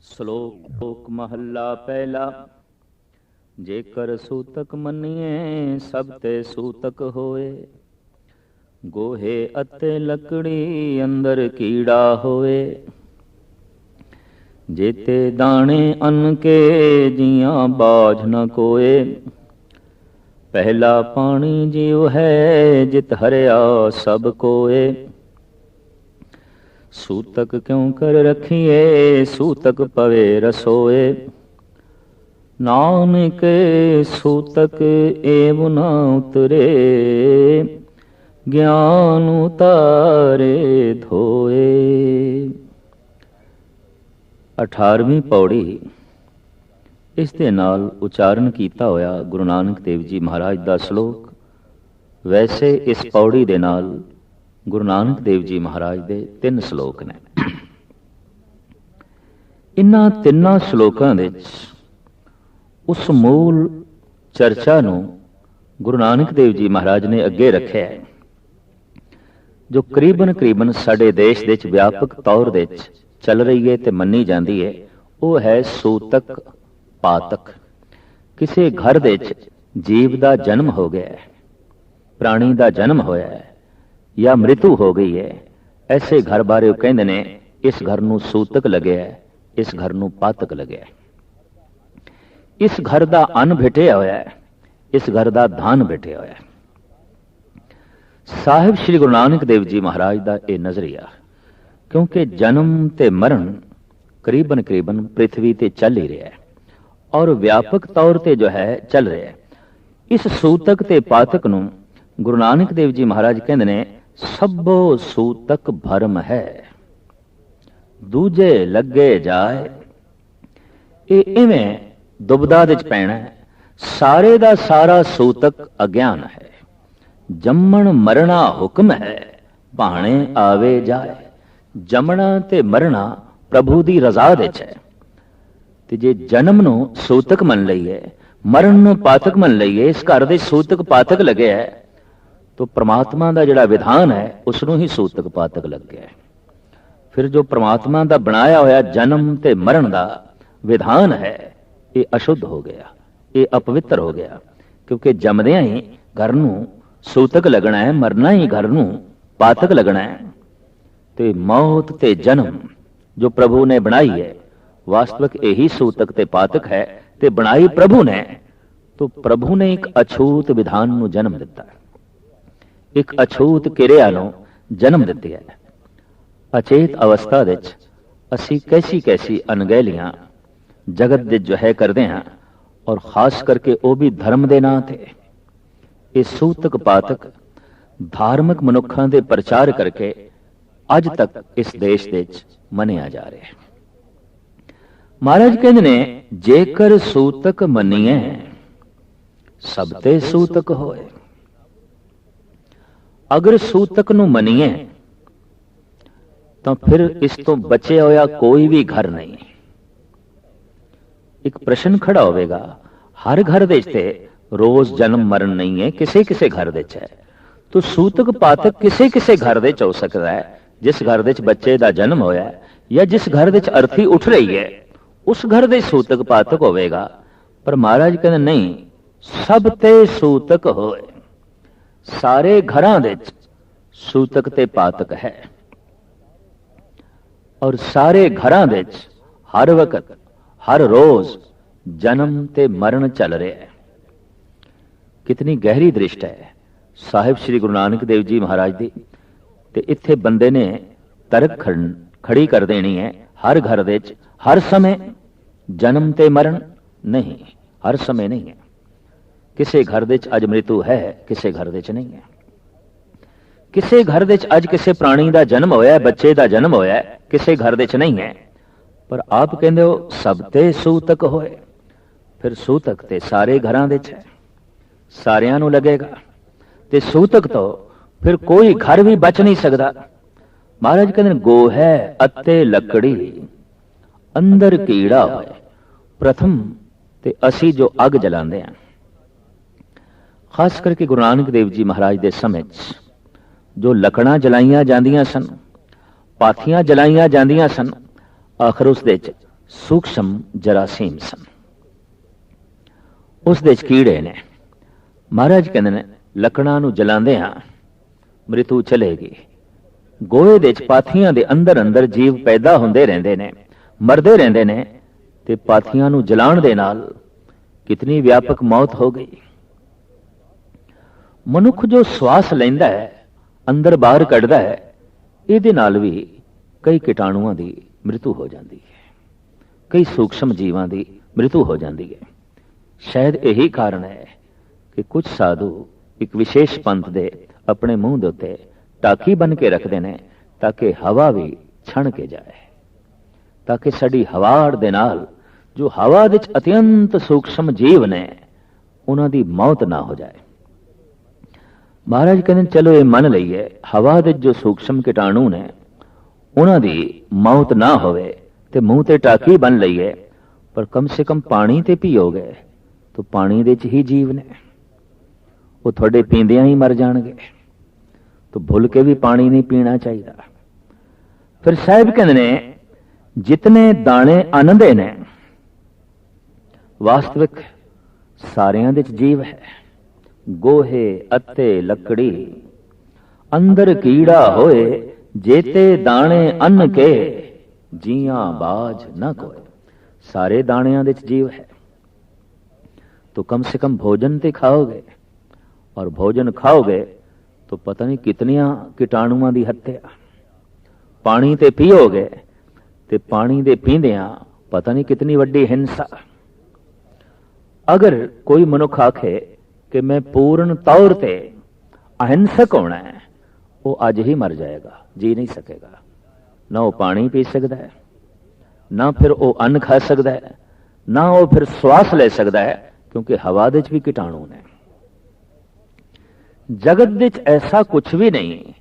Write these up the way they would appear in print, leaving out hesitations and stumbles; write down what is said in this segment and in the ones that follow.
ਸ਼ਲੋਕ ਮਹੱਲਾ ਪਹਿਲਾ। ਜੇਕਰ ਸੂਤਕ ਮੰਨੀਏ ਸਭ ਤੇ ਸੂਤਕ ਹੋਏ, ਗੋਹੇ ਅਤੇ ਲੱਕੜੀ ਅੰਦਰ ਕੀੜਾ ਹੋਏ। ਜੇਤੇ ਦਾਣੇ ਅੰਨ ਕੇ ਜੀਆਂ ਬਾਝ ਨ ਕੋਏ, ਪਹਿਲਾ ਪਾਣੀ ਜੀਵ ਹੈ ਜਿਤ ਹਰਿਆ ਸਭ ਕੋਏ। सूतक क्यों कर रखिए सूतक पवे रसोए, नानक सूतक एव न उतरे, ज्ञान उतारे धोए। 18ਵੀਂ पौड़ी इस दे नाल उचारण कीता होया गुरु नानक देव जी महाराज दा श्लोक। वैसे इस पौड़ी दे नाल गुरु नानक देव जी महाराज दे 3 श्लोक ने। इन्हां 3 श्लोकां दे उस मूल चर्चा नूं गुरु नानक देव जी महाराज ने अगे रखिया है, जो करीबन साडे देश दे विच व्यापक तौर दे चल रही है ते मन्नी जाती है। वो है सूतक पातक। किसी घर दे जीव का जन्म हो गया है, प्राणी का जन्म होया है या मृत्यु हो गई है, ऐसे घर बारे कहते ने इस घर नूं सूतक लगे है, इस घर नूं पातक लगे है। इस घर का अन्न भिटिया होया है, इस घर का धान भिटिया होया है। साहिब श्री गुरु नानक देव जी महाराज का यह नजरिया, क्योंकि जन्म ते मरण करीबन पृथ्वी ते चल ही रहा है और व्यापक तौर ते जो है चल रहा है। इस सूतक ते पातक नूं गुरु नानक देव जी महाराज कहते ने सभो सूतक भरम है, दूजे लगे जाए। इवें दुबदा दे च पैना है। सारे दा सारा सूतक अज्ञान है, जम्मण मरना हुक्म है, भाणे आवे जाए। जमना ते मरना प्रभु दी रजा दे च है। ते जे जन्म नूं सूतक मन लईए, मरण नूं पातक मन लईए, इस घर दे सूतक पातक लगे है, तो परमात्मा का जिहड़ा विधान है उसनों ही सूतक पातक लग गया है। फिर जो परमात्मा का बनाया होया जन्म ते मरण का विधान है, ये अशुद्ध हो गया, ये अपवित्र हो गया। क्योंकि जमदियां ही घर नूं सूतक लगना है, मरना ही घर नूं पातक लगना है। तो मौत ते जन्म जो प्रभु ने बनाई है, वास्तविक यही सूतक ते पातक है। ते बनाई प्रभु ने, तो प्रभु ने एक अछूत विधान नूं जन्म दिता है, एक अछूत किरिया नूं जन्म दिती है। अचेत अवस्था दे असी कैसी अनगहलियां जगत दे जो है करते हैं, और खास करके वो भी धर्म दे नां ते। ये सूतक पातक धार्मिक मनुखां दे प्रचार करके अज तक इस देश दे मनिया जा रहा है। महाराज कहते ने जेकर सूतक मनीए सब ते सूतक होए। अगर सूतक नूं मनीए तो फिर इस तो बचे होया कोई भी घर नहीं। एक प्रश्न खड़ा होगा, हर घर दे ते रोज जन्म मरण नहीं है, किसे घर दे है। तो सूतक पातक किसे घर दे हो सकता है, जिस घर दे बच्चे का जन्म होया है या जिस घर दे अर्थी उठ रही है, उस घर दे सूतक पातक होगा। पर महाराज कहते नहीं, सब ते सूतक होए। सारे घरां दे सूतक ते पातक है, और सारे घरां दे हर वक्त हर रोज जन्म ते मरण चल रहा है। कितनी गहरी दृष्टि है साहिब श्री गुरु नानक देव जी महाराज दी। ते इत्थे बंदे ने तर्क खड़ी कर देनी है, हर घर दे हर समय जन्म ते मरण नहीं, हर समय नहीं है। किसी घर दे अज मृत्यु है, किसी घर दे नहीं है। किसी घर दे अज किसी प्राणी का जन्म होया, बच्चे का जन्म होया, किसी घर दे नहीं है। पर आप कहते हो सब ते सूतक होए। फिर सूतक ते सारे घरां दे है, सारियां नूं लगेगा। ते सूतक तो फिर कोई घर भी बच नहीं सकता। महाराज कहते गोहे अते लकड़ी अंदर कीड़ा होए। प्रथम ते असी जो अग जलाते हैं, खास करके गुरु नानक देव जी महाराज के समय जो लकड़ां जलाईयां जांदियां सन, पाथियां जलाईयां जांदियां सन, आखिर उस सूक्ष्म जरासीम सन, उस दे कीड़े ने। महाराज कहते ने लकड़ां नूं जलांदे हां मृत्यु चलेगी, गोहे दे पाथियां दे अंदर अंदर जीव पैदा हुंदे रहिंदे ने, मरदे रहिंदे ने, ते पाथियां नूं जलाण दे नाल कितनी व्यापक मौत हो गई। मनुख जो श्वास लैंदा है, अंदर बाहर कढ़दा है, इहदे नाल भी कई कीटाणुआं दी मृत्यु हो जाती है, कई सूक्ष्म जीवां दी मृत्यु हो जाती है। शायद यही कारण है कि कुछ साधु एक विशेष पंथ दे अपने मुंह दे उत्ते टाकी बन के रखते हैं ताकि हवा भी छण के जाए, ताकि साडी हवाड़ दे नाल जो हवा विच अत्यंत सूक्ष्म जीव ने उन्हां दी मौत ना हो जाए। महाराज कहते चलो ये मन लईए हवा दे जो सूक्ष्म कीटाणु ने उन्हां दी मौत ना होवे ते मुंह ते टाकी बन लईए, पर कम से कम पानी ते पीओगे तो पानी दे च ही जीव ने, वो थोड़े पींदियां ही मर जाणगे, तो भुल के भी पानी नहीं पीना चाहिए। फिर साहिब कहते ने जितने दाने अन्न दे ने वास्तविक सारियां दे च जीव है। गोहे अत्ते लकड़ी अंदर कीड़ा होए, जेते दाने अन्न के जियां बाज न कोए। सारे दाणियां दे च जीव है, तो कम से कम भोजन ते खाओगे, और भोजन खाओगे तो पता नहीं कितनियां कीटाणुआं दी हत्या। पानी ते पीओगे ते पानी दे पींदियां पता नहीं कितनी वड्डी हिंसा। अगर कोई मनुख आखे कि मैं पूर्ण तौर ते अहिंसक होना है, वो अज ही मर जाएगा, जी नहीं सकेगा। ना वो पानी पी सकता है, ना फिर वो अन्न खा सकता है, ना वो फिर श्वास ले सकता है, क्योंकि हवा दे च भी कीटाणु ने। जगत दे च ऐसा कुछ भी नहीं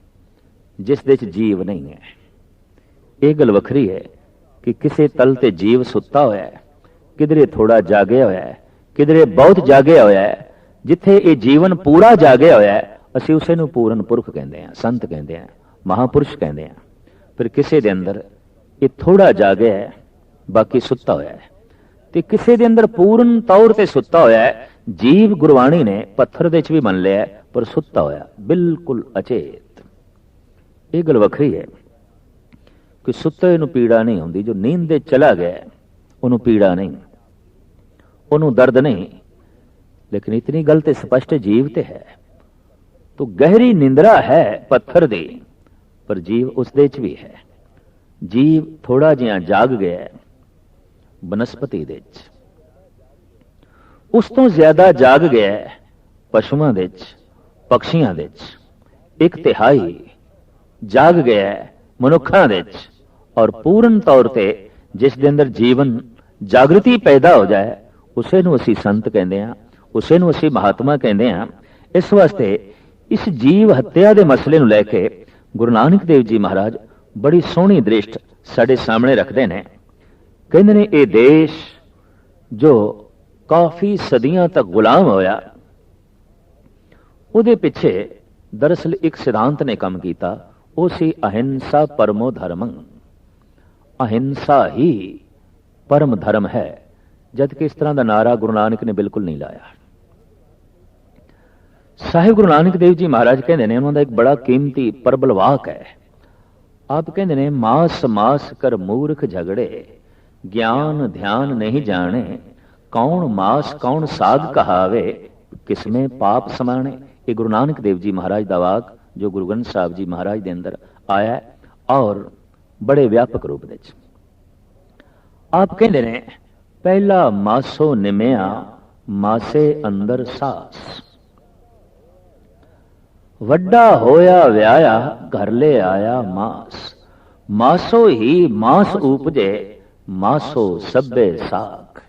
जिस दे च जीव नहीं है। यह गल वखरी है कि किसी तल ते जीव सुता होया है, किधरे थोड़ा जागे होया है, किधरे बहुत जागे होया है। जिथे ये जीवन पूरा जागे होया है असीं उसे नूं पूर्ण पुरख कहंदे हैं, संत कहंदे हैं, महापुरुष कहंदे हैं। फिर किसी दे अंदर ये थोड़ा जागे है, बाकी सुता होया है, ते किसी दे अंदर पूर्ण तौर ते सुता होया है। जीव गुरबाणी ने पत्थर दे च भी मन लिया पर सुता होया, बिल्कुल अचेत। यह गल वखरी है कि सुते नूं पीड़ा नहीं होंदी, जो नींद दे चला गया उन्होंने पीड़ा नहीं, उन्होंने दर्द नहीं। लेकिन इतनी गल ते स्पष्ट जीव ते है, तो गहरी निंद्रा है पत्थर दी, पर जीव उस दे च भी है। जीव थोड़ा जिहा जाग गया बनस्पति दे च, उस तो ज्यादा जाग गया पशुओं दे च, पक्षियों दे च, 1/3 जाग गया मनुखों दे च, और पूर्ण तौर ते जिस दे अंदर जीवन जागृति पैदा हो जाए उसे नूं असीं संत कहंदे हां, उसे नूं असीं महात्मा कहंदे हां। इस वास्ते इस जीव हत्या के मसले नूं लैके गुरु नानक देव जी महाराज बड़ी सोहनी दृष्ट साडे सामने रखते हैं। कहंदे ने ये देश जो काफी सदियां तक गुलाम होया, उहदे पिछे दरअसल एक सिद्धांत ने काम किया, वो सी अहिंसा परमो धर्मं। अहिंसा ही परम धर्म है, जबकि इस तरह का नारा गुरु नानक ने बिल्कुल नहीं लाया। साहिब गुरु नानक देव जी महाराज कहते हैं, उन्होंने एक बड़ा कीमती प्रबल वाक है। आप कहते हैं, मास मास कर मूर्ख झगड़े, ज्ञान ध्यान नहीं जाने, कौन मास कौन साध कहावे, किसमें पाप समाने। ये गुरु नानक देव जी महाराज का वाक जो गुरु ग्रंथ साहब जी महाराज के अंदर आया और बड़े व्यापक रूप में। आप कहते हैं, पहला मासो निमिया मासे अंदर सास, वड्डा होया व्याया घर ले आया मास, मासो ही मास उपजे मासो सब्बे साग।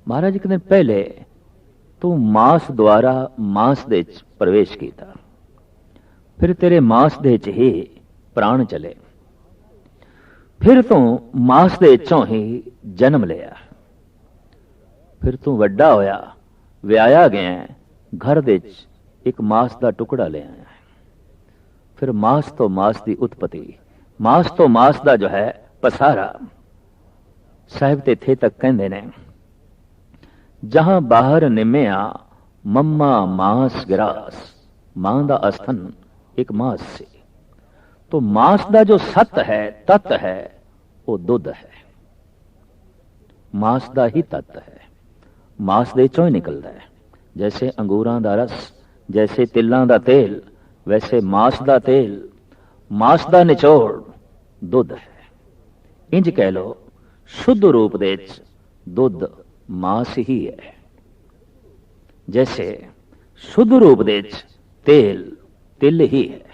महाराज कहते पहले तू मास द्वारा मास दे प्रवेश किया, फिर तेरे मास दे च ही प्राण चले, फिर तू मास दे चों ही जन्म लिया, फिर तू वड्डा होया व्याया गया, घर दे एक मास का टुकड़ा ले आया, फिर मास तो मास की उत्पत्ति, मास तो मास का जो है पसारा, ਸਾਹਿਬ ਤੇ ਇੱਥੇ ਤੱਕ ਕਹਿੰਦੇ ਨੇ, ਜਹਾਂ ਬਾਹਰ ਨਿਮਿਆ ਮੰਮਾ ਮਾਸ ਗਰਾਸ। ਮਾਂ ਦਾ ਅਸਥਨ ਇੱਕ ਮਾਸ ਸੀ। तो मांस का जो सत है, तत्व है, वो दुध है। मांस का ही तत्व है, मांस दे चों ही निकलता है। जैसे अंगूरां दा रस, जैसे तिलां दा तेल, वैसे मांस दा तेल, मांस दा निचोड़ दुध है। इंज कह लो, शुद्ध रूप दे दुध मांस ही है। जैसे शुद्ध रूप दे तेल तिल ही है।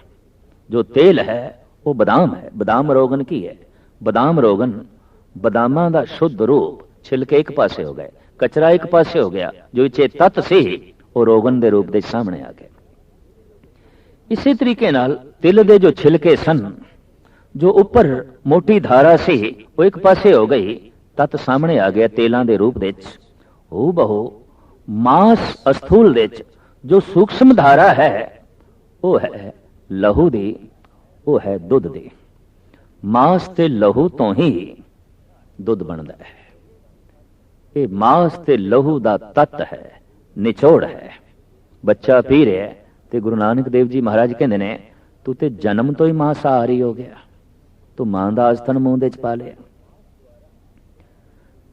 जो तेल है वो बदाम है। बदाम रोगन की है। बदाम रोगन बदामां दा शुद्ध रूप, छिलके एक पासे हो गए, कचरा एक पासे हो गया, जो इचे तत्त से वो रोगन दे रूप दे सामने आ गए। इसी तरीके नाल तिल दे जो छिलके सन, जो ऊपर मोटी धारा से वो एक पासे हो गई, तत्त सामने आ गया तेलां दे रूप दे। हू बहु मांस अस्थूल दे जो सूक्ष्म धारा है वो है लहू दी, वो है दुध दी। मांस ते लहू तो ही दुध बनता है। ये मांस ते लहू दा तत्त है, निचोड़ है। बच्चा पी रहा है ते गुरु नानक देव जी महाराज कहते ने, तू ते जन्म तो ही मांसाहारी हो गया, तू मां दा अस्थन मूंह दे च पा लिया।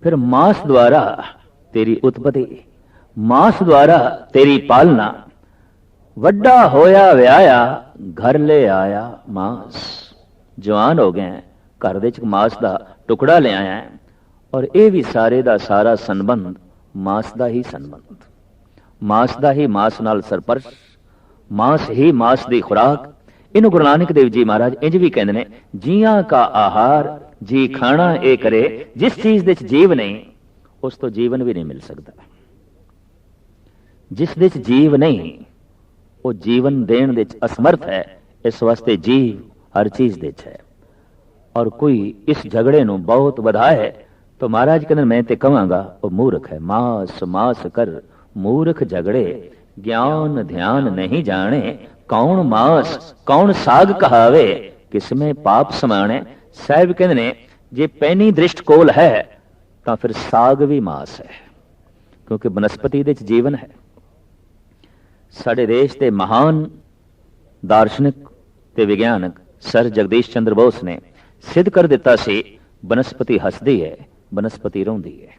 फिर मांस द्वारा तेरी उत्पत्ति, मांस द्वारा तेरी पालना। वड्डा होया व्याया घर ले आया मांस। जवान हो गए, घर दे मांस का टुकड़ा ले आया है। और ये भी सारे दा सारा संबंध मांस का ही संबंध, मांस का ही मांस नाल सरपरश, मांस ही मांस की खुराक। इन गुरु नानक देव जी महाराज इंज भी कहते हैं, जियां का आहार जी खाना ये करे, जिस चीज दे जीव नहीं उस तो जीवन भी नहीं मिल सकता। जिस दे जीव नहीं वो जीवन देण दे असमर्थ है। इस वास्ते जीव हर चीज दे है। और कोई इस झगड़े नूं बहुत वधाए तो महाराज कहते मैं ते कहांगा वो मूर्ख है। मास मास कर मूर्ख झगड़े, ज्ञान ध्यान नहीं जाने। कौन मास कौन साग कहावे, किसमें पाप समाने। साहिब कहते ने, जे पैनी दृष्टिकोल है तो फिर साग भी मास है, क्योंकि बनस्पति दे जीवन है। साडे देश के महान दार्शनिक ते विज्ञानक सर जगदीश चंद्र बोस ने सिद्ध कर दिता सी, बनस्पति हसदी है, बनस्पति रोंदी है,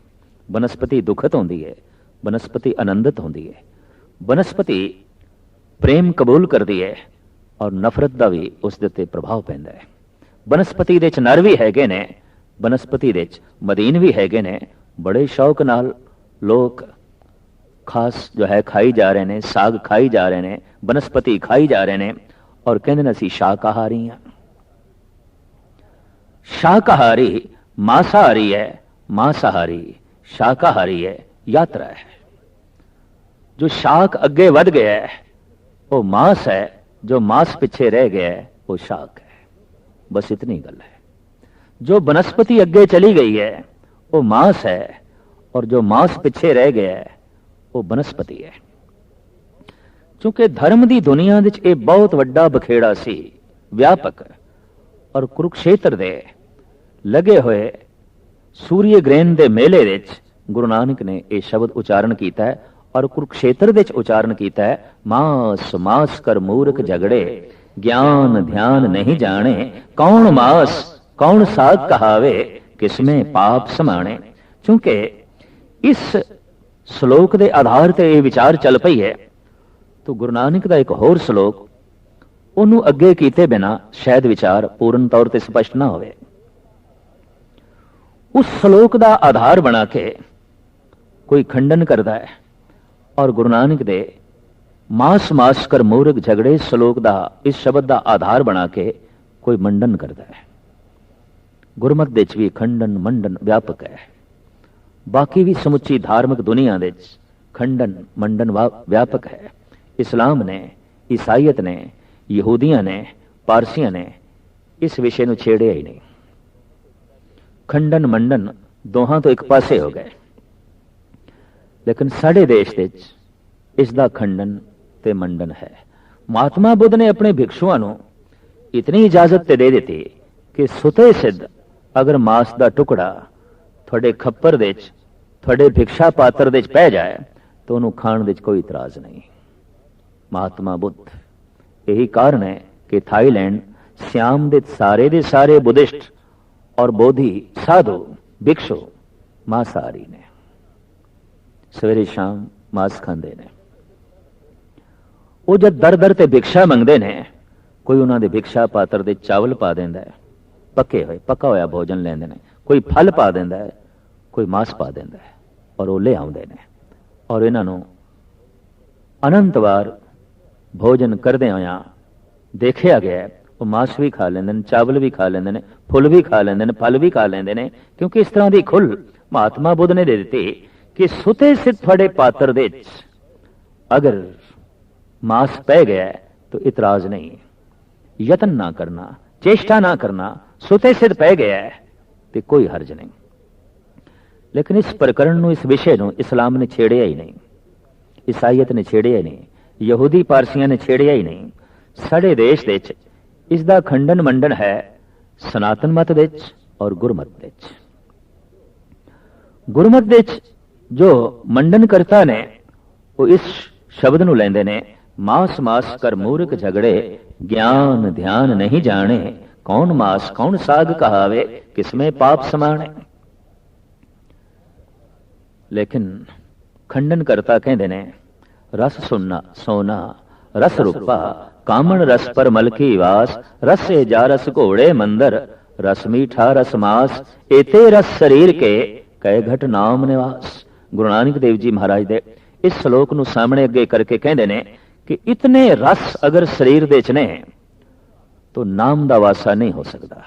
बनस्पति दुखत होंदी है, बनस्पति आनंदित होंदी है, बनस्पति प्रेम कबूल करती है और नफरत का भी उस दे उत्ते प्रभाव पैंदा है। बनस्पति दे नर भी हैगे ने, बनस्पति दे मदीन भी हैगे ने। बड़े शौक नाल लोग खास जो है खाई जा रहे ने, साग खाई जा रहे ने, बनस्पति खाई जा रहे ने और कहते असीं शाकाहारी हाँ। शाकाहारी मांसाहारी है, मांसाहारी शाकाहारी है, यात्रा है। जो शाक अगे वध गया है वो मांस है, जो मांस पीछे रह गया है वो शाक है। बस इतनी गल है। जो बनस्पति अगे चली गई है वो मांस है और जो मांस पीछे रह गया है वो बनस्पति है। क्योंकि धर्म की दुनिया विच ये बहुत वड्डा बखेड़ा सी, व्यापक। और कुरुक्षेत्र दे लगे हुए सूर्य ग्रहण के मेले विच गुरु नानक ने यह शब्द उच्चारण किया है। और कुरुक्षेत्र विच उच्चारण किया है, मास मास कर मूर्ख झगड़े, ज्ञान ध्यान नहीं जाने। कौन मास कौन साग कहावे, किसमें पाप समाने। क्योंकि इस श्लोक के आधार पर यह विचार चल पई है, तो गुरु नानक का एक होर श्लोक उन्होंने अगे किए बिना शायद विचार पूर्ण तौर पर स्पष्ट ना होवे। उस श्लोक का आधार बना के कोई खंडन करता है और गुरु नानक दे मास मास कर मूर्ख झगड़े श्लोक का इस शब्द का आधार बना के कोई मंडन करता है। गुरमत दे भी खंडन मंडन व्यापक है। बाकी भी समुची धार्मिक दुनिया दे खंडन मंडन व्यापक है। इस्लाम ने, ईसाईयत ने, यहूदियां ने, पारसियां ने इस विषय को छेड़िया ही नहीं। खंडन मंडन दोहां तो एक पासे हो गए। लेकिन साडे देश दे इसका खंडन ते मंडन है। महात्मा बुद्ध ने अपने भिक्षुओं को इतनी इजाजत दे दी कि सुते सिद्ध अगर मांस का टुकड़ा ਤੁਹਾਡੇ ਖੱਪਰ ਦੇ ਵਿੱਚ, ਤੁਹਾਡੇ ਭਿਕਸ਼ਾ ਪਾਤਰ ਦੇ ਵਿੱਚ ਪੈ ਜਾਏ ਤਾਂ ਉਹਨੂੰ ਖਾਣ ਦੇ ਵਿੱਚ ਕੋਈ ਇਤਰਾਜ਼ ਨਹੀਂ। ਮਹਾਤਮਾ ਬੁੱਧ, यही कारण है कि थाईलैंड श्याम दे सारे बुद्धिस्ट और बोधि साधु भिक्षु मांसाहारी ने, सवेरे शाम मांस खांदे ने। वो जब दर दर ते भिक्षा मंगते ने, कोई उन्होंने भिक्षा पात्र दे चावल पा देंदा है, पक्का होया भोजन लेंदे ने, कोई फल पा देंदा है, कोई मांस पा देंदा है, और वो ले आउंदे ने। और इन्हां नूं अनंत वार भोजन करदे होया देखिया गया है, वो मांस भी खा लेंदे ने, चावल भी खा लेंदे ने, फुल भी खा लेंदे ने, फल भी खा लेंदे ने, क्योंकि इस तरह की खुल महात्मा बुद्ध ने दे दी कि सुते सिद्ध थोड़े पात्र दे अगर मांस पै गया है तो इतराज नहीं, यत्न ना करना, चेष्टा ना करना, सुते सिद्ध पै गया है तो कोई हर्ज नहीं। लेकिन इस प्रकरण नूं, इस विषय नूं इस्लाम ने छेड़िया ही नहीं, ईसाईयत ने छेड़िया ही नहीं, यहूदी पारसियां ने छेड़िया ही नहीं। साडे देश दे विच इसदा खंडन मंडन है सनातन मत दे विच और गुरमत दे विच। गुरमत दे विच जो मंडन करता ने वो इस शब्द नूं लैंदे ने, मास मास कर मूर्ख झगड़े, ज्ञान ध्यान नहीं जाने, कौन मास कौन साग कहावे, किसमें पाप समाने। लेकिन खंडन करता कहते ने, रस सुनना सोना रस रूपा, कामन रस पर मल की वास, रस से जा रस घोड़े मंदर, रस मीठा रस मास, एते रस शरीर के कह घट नाम निवास। गुरु नानक देव जी महाराज दे इस श्लोक नूं सामने अगे करके कहते ने कि इतने रस अगर शरीर दे च ने तो नाम दा वासा नहीं हो सकता।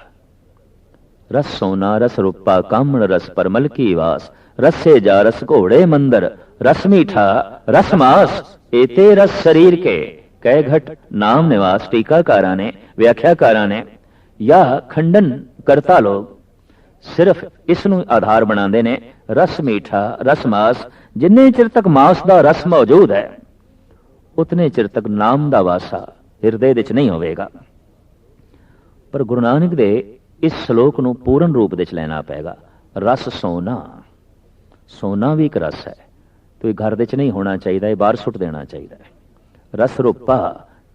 रस सोना रस रूपा, कामन रस पर मल की वास, रस से जा रस घोड़े मंदर, रस मीठा रस मास, एते रस शरीर के कह घट नाम निवास। टीकाकारा ने, व्याख्याकारा ने या खंडन करता लोग सिर्फ इस नूं आधार बनाते ने, रस मीठा रस मास, जिन्ने चिर तक मास का रस मौजूद है उतने चिर तक नाम का वासा हिरदे विच नहीं होवेगा। पर गुरु नानक दे इस श्लोक नूं पूर्ण रूप विच लेना पेगा। रस सोना, सोना भी एक रस है, तो ये घर विच नहीं होना चाहिए, बाहर सुट देना चाहिए। रस रूपा,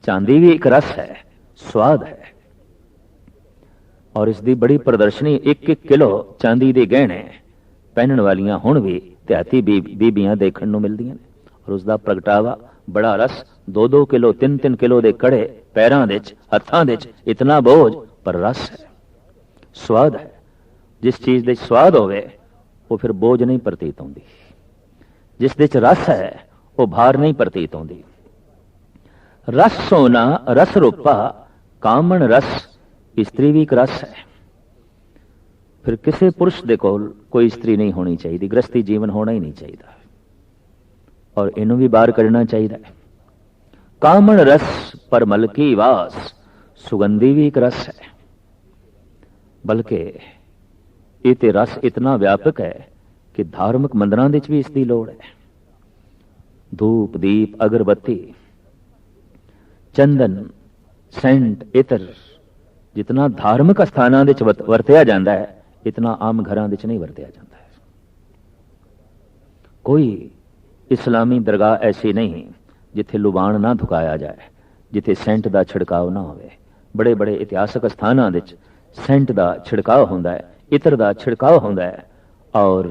चांदी भी एक रस है, स्वाद है, और इसकी बड़ी प्रदर्शनी, 1-1 किलो चांदी के गहने पहनण वालियां हुण भी देहाती बीबियां देखण नूं मिलदियां ने, और उसका प्रगटावा बड़ा रस, 2-2 किलो 3-3 किलो के कड़े पैरां दे विच, हत्थां दे विच, इतना बोझ पर रस है, स्वाद है। जिस चीज दे स्वाद होवे वो फिर बोझ नहीं प्रतीत होंदी, जिस दे रस है वो भार नहीं प्रतीत होंदी। रस सोना रस रूपा, कामन रस, स्त्री भी एक रस है। फिर किसी पुरुष दे कोल कोई स्त्री नहीं होनी चाहिए, गृहस्थी जीवन होना ही नहीं चाहिए, और इनू भी बाहर करना चाहिए। कामन रस पर मल की वास, सुगंधी भी एक रस है, बल्कि ये रस इतना व्यापक है कि धार्मिक मंदिरों भी इसकी लोड़ है। धूप दीप अगरबत्ती चंदन सेंट इतर जितना धार्मिक स्थानों वरतिया जाता है, इतना आम घरों नहीं वरतिया जाता है। कोई इस्लामी दरगाह ऐसी नहीं जिथे लुबान ना धुकाया जाए, जिथे सेंट का छिड़काव ना हो। बड़े बड़े इतिहासक स्थानों सेंट का छिड़काव होंदा है, इतर का छिड़काव होंदा है, और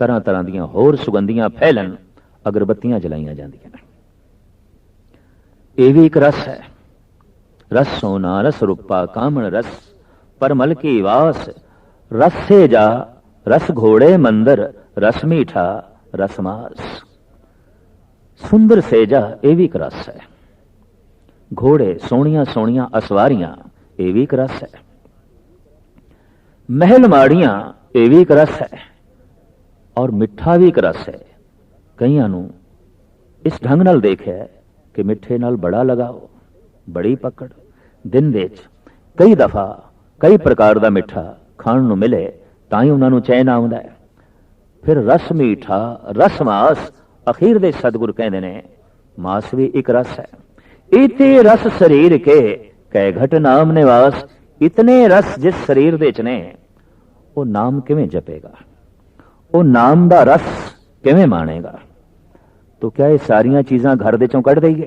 तरह तरह दी होर सुगंधियां फैलन, अगरबत्तियां जलाइया जांदियां ने। यह भी एक रस है। रस सोना रस रूपा, कामन रस पर मल की वास, रस से जा रस घोड़े मंदर, रस मीठा रस मास। सुंदर सेजा यह भी एक रस है। घोड़े सोहणियां सोहणियां असवारियां यह भी एक रस है। महल माड़ियां यह भी एक रस है, और मिठा भी एक रस है। कईयां नूं इस ढंग नाल देखिया कि मिठे नाल बड़ा लगाओ, बड़ी पकड़। दिन दे कई दफा कई प्रकार का मिठा खाण नूं मिले तां ही उन्हां नूं चैन आउंदा है। फिर रस मीठा रस मास, अखीर दे सतगुर कहंदे ने मास भी एक रस है। इते रस शरीर के कै घट नाम निवास। इतने रस जिस शरीर दे च ने वो नाम किवें जपेगा, ਉਹ ਨਾਮ ਦਾ ਰਸ ਕਿਵੇਂ ਮਾਣੇਗਾ? तो क्या ये सारियां चीज़ां घर दे चों कढ़ दईए?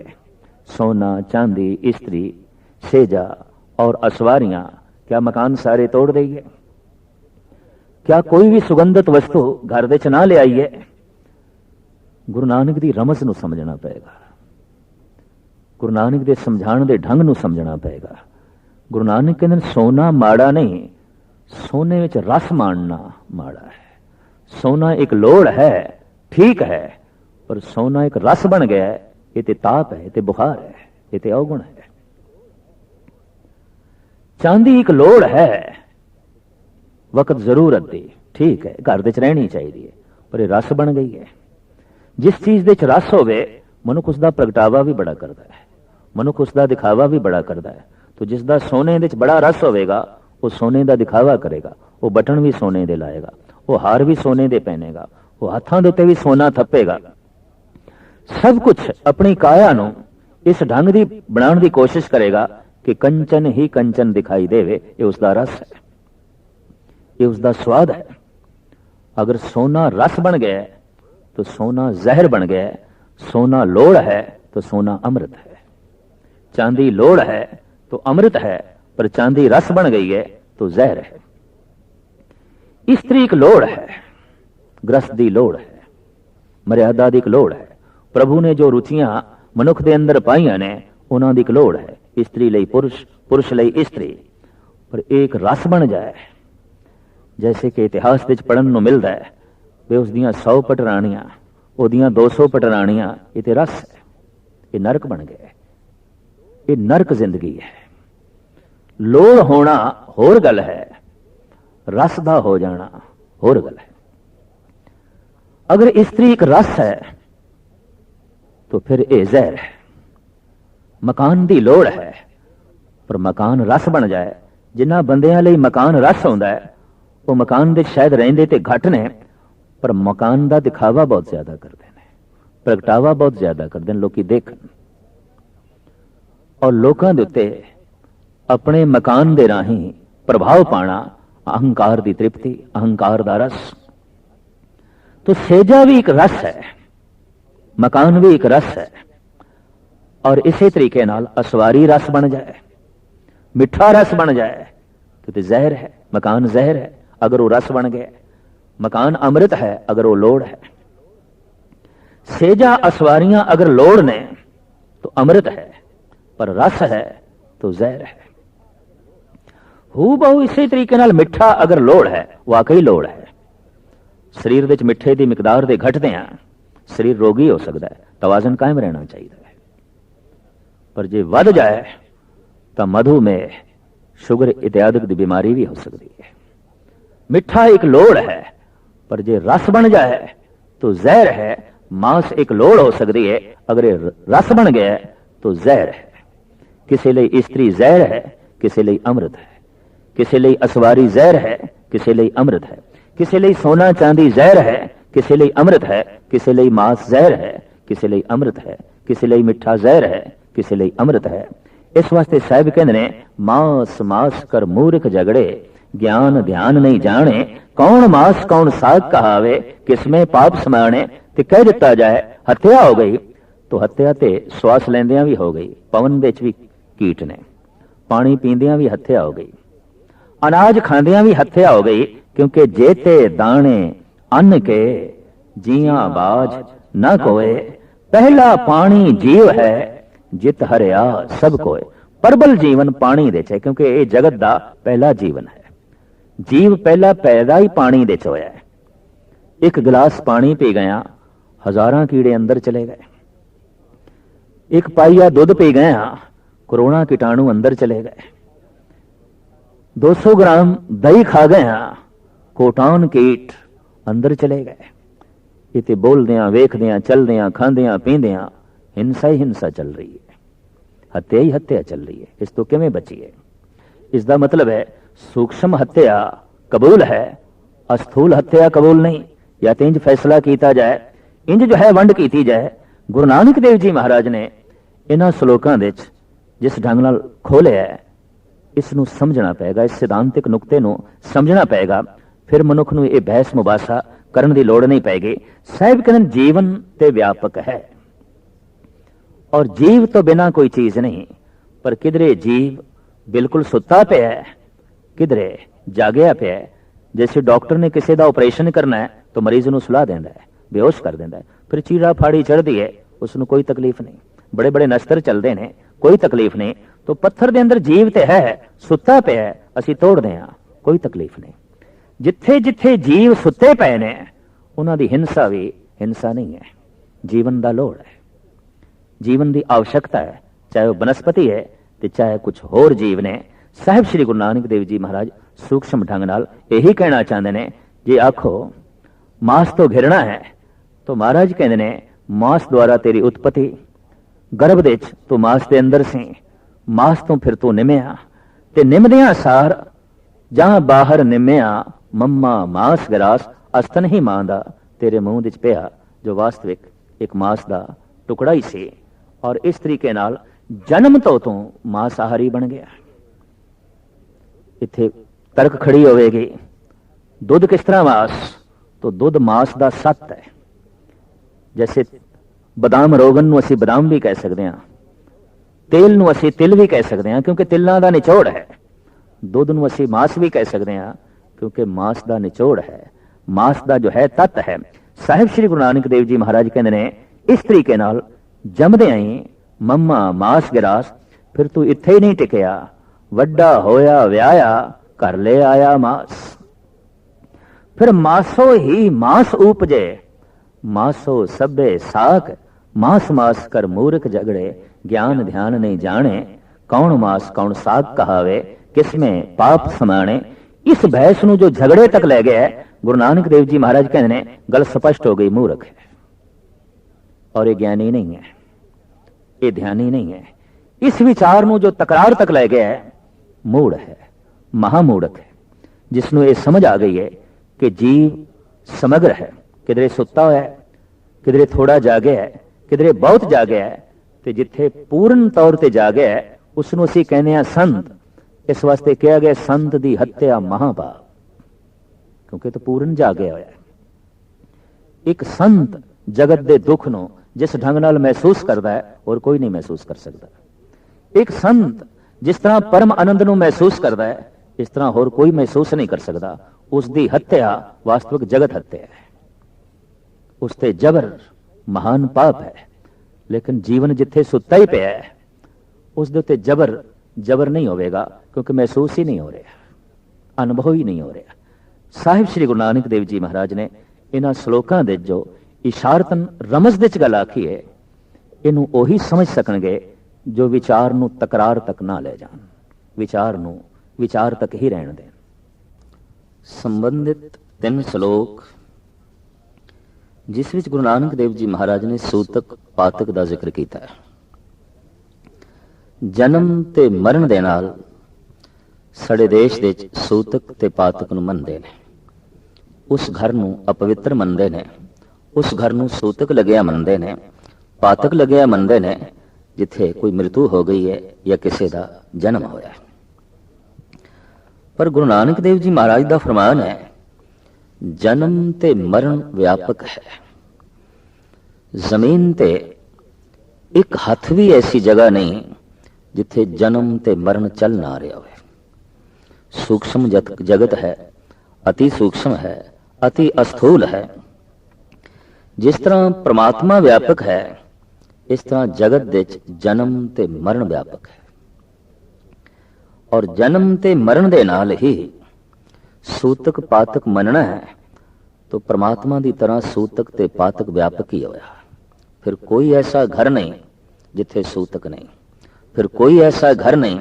सोना, चांदी, इस्त्री, सेजा और असवारियां, क्या मकान सारे तोड़ दईए? क्या कोई भी सुगंधित वस्तु घर दे च ना ले आईए? गुरु नानक दी रमज नूं समझना पेगा, गुरु नानक दे समझाण दे ढंग नूं समझना पेगा। गुरु नानक कहंदे ने सोना माड़ा नहीं, सोने विच रस माणना माड़ा है। सोना एक लोड़ है, ठीक है, पर सोना एक रस बन गया है। ये ते ताप है, ये बुखार है, ये ते अवगुण है। चांदी एक लोड़ है, वक्त जरूरत दी, ठीक है, घर दे च रहनी चाहिए, पर ये रस बन गई है। जिस चीज दे च रस होवे, मनुख उसका प्रगटावा भी बड़ा करता है, मनुख उसका दिखावा भी बड़ा करता है। तो जिसका सोने दे च बड़ा रस होवेगा, वो सोने का दिखावा करेगा, वो बटन भी सोने दे लाएगा, वो हार भी सोने दे पहनेगा, वो हाथों दे उत्ते भी सोना थप्पेगा। सब कुछ अपनी काया नूं इस ढंग दी बनाने की कोशिश करेगा कि कंचन ही कंचन दिखाई देवे। ये उसका रस है, ये उसका स्वाद है। अगर सोना रस बन गया तो सोना जहर बन गया, सोना लोड़ है तो सोना अमृत है। चांदी लोड़ है तो अमृत है, पर चांदी रस बन गई है तो जहर है। स्त्री एक लोड़ है, ग्रस्त दी लोड़ है, मर्यादा दी लोड़ है। प्रभु ने जो रुचियां मनुख दे अंदर पाईयां ने, उन्हां दी एक लोड़ है। स्त्री लई पुरुष, पुरुष लई स्त्री, पर एक रस बन जाए, जैसे कि इतिहास विच पढ़न नूं मिलदा है वे उसदियां 100 पटराणियां, ओदियां 200 पटराणियां, ये ते रस है। ये नरक बन गया, ये नरक जिंदगी है। लोड़ होना होर गल है, रस दा हो जाना होर गल है। अगर स्त्री एक रस है तो फिर ये जहर है। मकान दी लोड़ है, पर मकान रस बन जाए। जिन्हां बंदियां लई मकान रस होंदा है, वो मकान दे शायद रहिंदे ते घट ने, पर मकान दा दिखावा बहुत ज्यादा करते हैं, प्रगटावा बहुत ज्यादा करते हैं, लोग देखन। और लोकां दे उत्ते अपने मकान दे राही प्रभाव पाना, अहंकार दी तृप्ति, अहंकार दा रस। तो सेजा भी एक रस है, मकान भी एक रस है। और इसी तरीके नाल असवारी रस बन जाए, मिठा रस बन जाए तो जहर है, मकान जहर है अगर वो रस बन गया। मकान अमृत है अगर वो लोड़ है। सेजा असवारियां अगर लोड़ ने तो अमृत है, पर रस है तो जहर है। हू बहु इसी तरीके नाल मिठा अगर लोड़ है, वाकई लोड़ है। शरीर विच मिठे की मिकदार दे घटदियां शरीर रोगी हो सकता है, तवाजन कायम रहना चाहिए। पर जे वध जाए तो मधुमेह, शुगर इत्यादि की बीमारी भी हो सकती है। मिठा एक लोड़ है, पर जे रस बन जाए तो जहर है। मांस एक लोड़ हो सकती है, अगर रस बन गया तो जहर है। किसी लिए स्त्री जहर है, किसी लिए अमृत है। किसी लिए असवारी जहर है, किसी लिए अमृत है। किसी लिए सोना चांदी जहर है, किसी लिए अमृत है। किसी लिए मांस जहर है, किसी लिए अमृत है। किसी लिए मिठा जहर है, किसी लिए अमृत है। इस वास्ते साहिब कहते ने, मांस मास कर मूर्ख झगड़े, ज्ञान ध्यान नहीं जाने। कौन मांस कौन साग कहावे, किसमें पाप समाने। ते कह दिता जाए हत्या हो गई, तो हत्या ते श्वास लेंदियां भी हो गई, पवन विच भी कीट ने, पानी पींदियां भी हत्या हो गई, अनाज खांदियां भी हत्या हो गई। क्योंकि जेते दाने अन्न के जियां बाज न कोए, पहला पानी जीव है जित हरिया सब कोए। प्रबल जीवन पानी दे च, क्योंकि ये जगत दा पहला जीवन है। जीव पहला पैदा ही पानी दे च होया है। एक गिलास पानी पी गया, हजारां कीड़े अंदर चले गए। एक पाइया दुध पी गया, करोड़ां कीटाणु अंदर चले गए। 200 ग्राम दही खा गया, कोटान कीट अंदर चले गए। इते बोलदियां, वेखदियां, चलदियां, खांदियां, पींदियां हिंसा ही हिंसा चल रही है, हत्या ही हत्या चल रही है। इस तो किवें बचीए? इसका मतलब है सूक्ष्म हत्या कबूल है, अस्थूल हत्या कबूल नहीं। या तो इंज फैसला किया जाए, इंज जो है वंड की जाए। गुरु नानक देव जी महाराज ने इन्हां श्लोकां दे विच जिस ढंग नाल खोलिया है, इसनूं समझना पेगा, इस सिद्धांतिक नुकते नूं समझना पेगा। फिर मनुख नूं यह बहस मुबासा ਕਰਨ ਦੀ ਲੋੜ ਨਹੀਂ ਪੈਗੀ। ਸਾਹਿਬ ਕਹਿੰਦੇ ਜੀਵਨ ਤੇ ਵਿਆਪਕ ਹੈ ਔਰ ਜੀਵ ਤੋਂ ਬਿਨਾ ਕੋਈ ਚੀਜ਼ ਨਹੀਂ। ਪਰ ਕਿਧਰੇ ਜੀਵ ਬਿਲਕੁਲ ਸੁੱਤਾ ਪਿਆ ਹੈ, ਕਿਧਰੇ ਜਾਗਿਆ ਪਿਆ ਹੈ। जैसे डॉक्टर ने किसी का ऑपरेशन करना है तो मरीज ਨੂੰ सुला देंदा है, बेहोश कर देंदा है। फिर चीड़ा फाड़ी चढ़ती है, उसनों कोई तकलीफ नहीं। बड़े बड़े नस्तर चलते हैं, कोई तकलीफ नहीं। तो पत्थर के अंदर जीव तो है, सुता पिया है, असी तोड़ते हैं, कोई तकलीफ नहीं। जिथे जिथे जीव सुते पे ने उन्हां दी हिंसा भी हिंसा नहीं है। जीवन का लोड़ है, जीवन की आवश्यकता है, चाहे वह वनस्पति है तो चाहे कुछ होर जीव ने। साहिब श्री गुरु नानक देव जी महाराज सूक्ष्म ढंग नाल यही कहना चाहते हैं, जे आखो मांस तो घिरना है तो महाराज कहते हैं मांस द्वारा तेरी उत्पत्ति, गर्भ दे तू मांस के अंदर सी, मांस तो फिर तू निमया ते निमदिया सार जहां बाहर निमया मम्मा मांस गरास अस्तन ही मां दा तेरे मुंह विच पिया, जो वास्तविक एक मांस का टुकड़ा ही सी। और इस तरीके नाल जन्म तो मांसाहारी बन गया। इत्थे तर्क खड़ी होवेगी, दुध किस तरह मांस, तो दुध मांस का सत्त है। जैसे बदाम रोगन नूं असीं बदाम भी कह सकते हैं, तेल नूं असीं तिल भी कह सकते हैं क्योंकि तिलों का निचोड़ है। दुध नूं असीं मांस भी कह सकते हैं क्योंकि मांस का निचोड़ है, मांस का जो है तत्त है। साहिब श्री गुरु नानक देव जी महाराज कहते हैं इस तरीके नाल जमदियां ही मम्मा मांस गिरास, फिर तू इत्थे ही नहीं टिकया, वड्डा होया व्याया घर ले आया मांस। फिर मासो ही मांस उपजे, मासो सभे साक, मांस मास कर मूर्ख झगड़े, ज्ञान ध्यान नहीं जाने, कौन मांस कौन साग कहावे, किसमें पाप समाने। इस बहस नूं जो झगड़े तक ले गया गुरु नानक देव जी महाराज कहते हैं गल स्पष्ट हो गई, मूर्ख है और ये ज्ञानी नहीं है, ये ध्यानी नहीं है। इस विचार नूं जो तकरार तक ले गया है मूढ़ है, महामूढ़ है, जिसनों ये समझ आ गई है कि जीव समग्र है, किधरे सुता है, किधरे थोड़ा जागे है, किधरे बहुत जागे है, तो जिथे पूर्ण तौर पर जागे है उसनों असीं कहने हैं संत। इस वास्ते कहा गया संत दी हत्या महापाप, क्योंकि तो पूर्ण जागे होया है। एक संत जगत दे दुख नूं जिस ढंग नाल महसूस करता है और कोई नहीं महसूस कर सकता। एक संत जिस तरह परम आनंद नूं महसूस करता है इस तरह होर कोई महसूस नहीं कर सकता। उसकी हत्या वास्तविक जगत हत्या है, उसते जबर महान पाप है। लेकिन जीवन जिथे सुता ही पिया है उस दे उत्ते जबर जबर नहीं होवेगा, क्योंकि महसूस ही नहीं हो रहा, अनुभव ही नहीं हो रहा। साहिब श्री गुरु नानक देव जी महाराज ने इन्हां श्लोकां दे जो इशारतन रमज दे च गल आखी है, इनू ओही समझ सकणगे जो विचार नू तकरार तक ना ले जान, विचार नू विचार तक ही रहन देन। संबंधित 3 श्लोक जिस विच गुरु नानक देव जी महाराज ने सूतक पातक का जिक्र किया है। जन्म ते मरण दे नाल साडे देश दे सूतक ते पातक नू मनदे ने, उस घर नू अपवित्र मनदे ने, उस घर नू सूतक लग्या मनदे ने, पातक लग्या मनदे ने जिथे कोई मृत्यु हो गई है या किसी का जन्म होया है। पर गुरु नानक देव जी महाराज का फरमान है जन्म ते मरण व्यापक है। जमीन ते एक हथ भी ऐसी जगह नहीं जिथे जन्म ते मरण चल ना रहा हो। सूक्ष्म जगत है, अति सूक्ष्म है, अति अस्थूल है। जिस तरह परमात्मा व्यापक है इस तरह जगत दे जन्म ते मरण व्यापक है। और जन्म ते मरण दे नाल ही सूतक पातक मनना है तो परमात्मा की तरह सूतक ते पातक व्यापक ही होया। फिर कोई ऐसा घर नहीं जिथे सूतक नहीं, फिर कोई ऐसा घर नहीं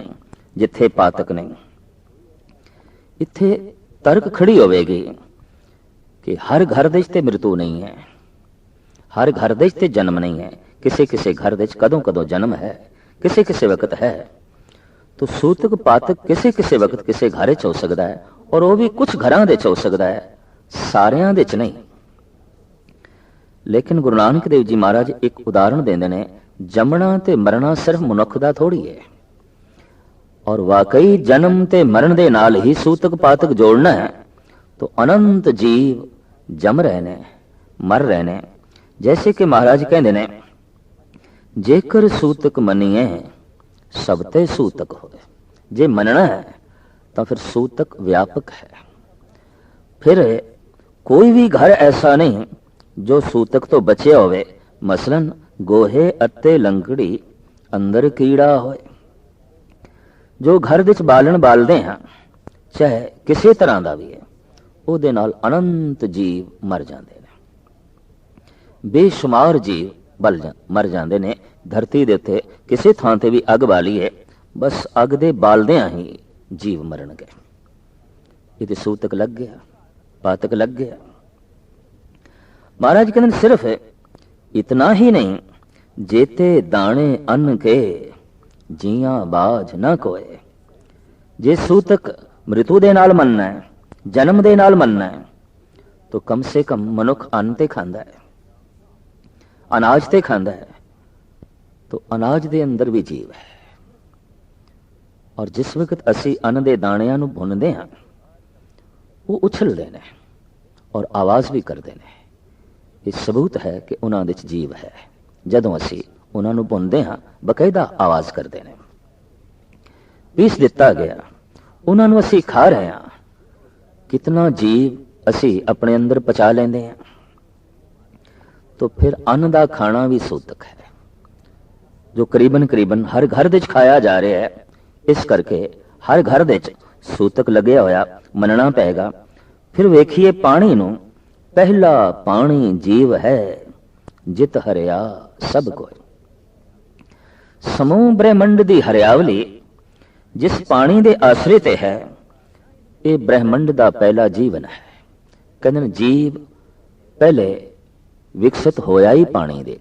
जिथे पातक नहीं। इत्थे तर्क खड़ी होवेगी कि हर घर दे ते मृत्यु नहीं है, हर घर दे ते जन्म नहीं है। किसी किसी घर दे कदों कदों जन्म है, किसी किसी वक्त है। तो सूतक पातक किसी किसी वक्त किसी घर च हो सकता है और वह भी कुछ घरां दे च हो सकता है, सारियां दे च नहीं। लेकिन गुरु नानक देव जी महाराज एक उदाहरण देंदे ने, जमना ते मरना सिर्फ मनुख दा थोड़ी है। और वाकई जन्म ते मरण दे नाल ही सूतक पातक जोड़ना है तो अनंत जीव जम रहे ने मर रहे ने। जैसे कि महाराज कहते ने, जेकर सूतक मनीए सब ते सूतक होए। जे मनना है तो फिर सूतक व्यापक है। फिर कोई भी घर ऐसा नहीं जो सूतक तो बचे होवे। मसलन गोहे अत्ते लंकड़ी अंदर कीड़ा होए। जो घर विच बालन बालदे हैं, चाहे किसी तरह का भी है, ਉਹਦੇ ਨਾਲ अनंत जीव मर जाते हैं। बेशुमार जीव मर जाते हैं। धरती के उत्ते किसी थां ते भी अग बाली है, बस अग दे बालदियां ही जीव मरनगे। ये तो सूतक लग गया, पातक लग गया। महाराज कहते सिर्फ इतना ही नहीं, जेते दाने अन्न के जियां बाज ना कोए। जे सूतक मृत्यु दे नाल मनना है, जन्म दे नाल मनना है, तो कम से कम मनुख अन्न ते खांदा है, अनाज ते खांदा है, तो अनाज दे अंदर भी जीव है। और जिस वक्त असी अन्न दे दाणियां नूं भुनदे हां, वो उछलदे ने और आवाज भी करदे ने। ये सबूत है कि उन्हां विच जीव है। जदों असी उन्हां नूं भुनदे हां, बकायदा आवाज करदे ने। पीस दिता गया, उन्हां नूं असी खा रहे हां। कितना जीव असी अपने अंदर पचा लेंदे हैं। तो फिर अन्न दा खाना भी सूतक है, जो करीबन करीबन हर घर विच खाया जा रहा है। इस करके हर घर विच सूतक लगे होया मनना पेगा। फिर वेखिए पानी नूं, पहला पानी जीव है जित हरिया सब कोई। समूह ब्रह्मंड दी हरियावली जिस पानी दे आसरे ते है, ये ब्रह्मंड दा पहला जीवन है। कहते जीव पहले विकसित होया ही पानी दे,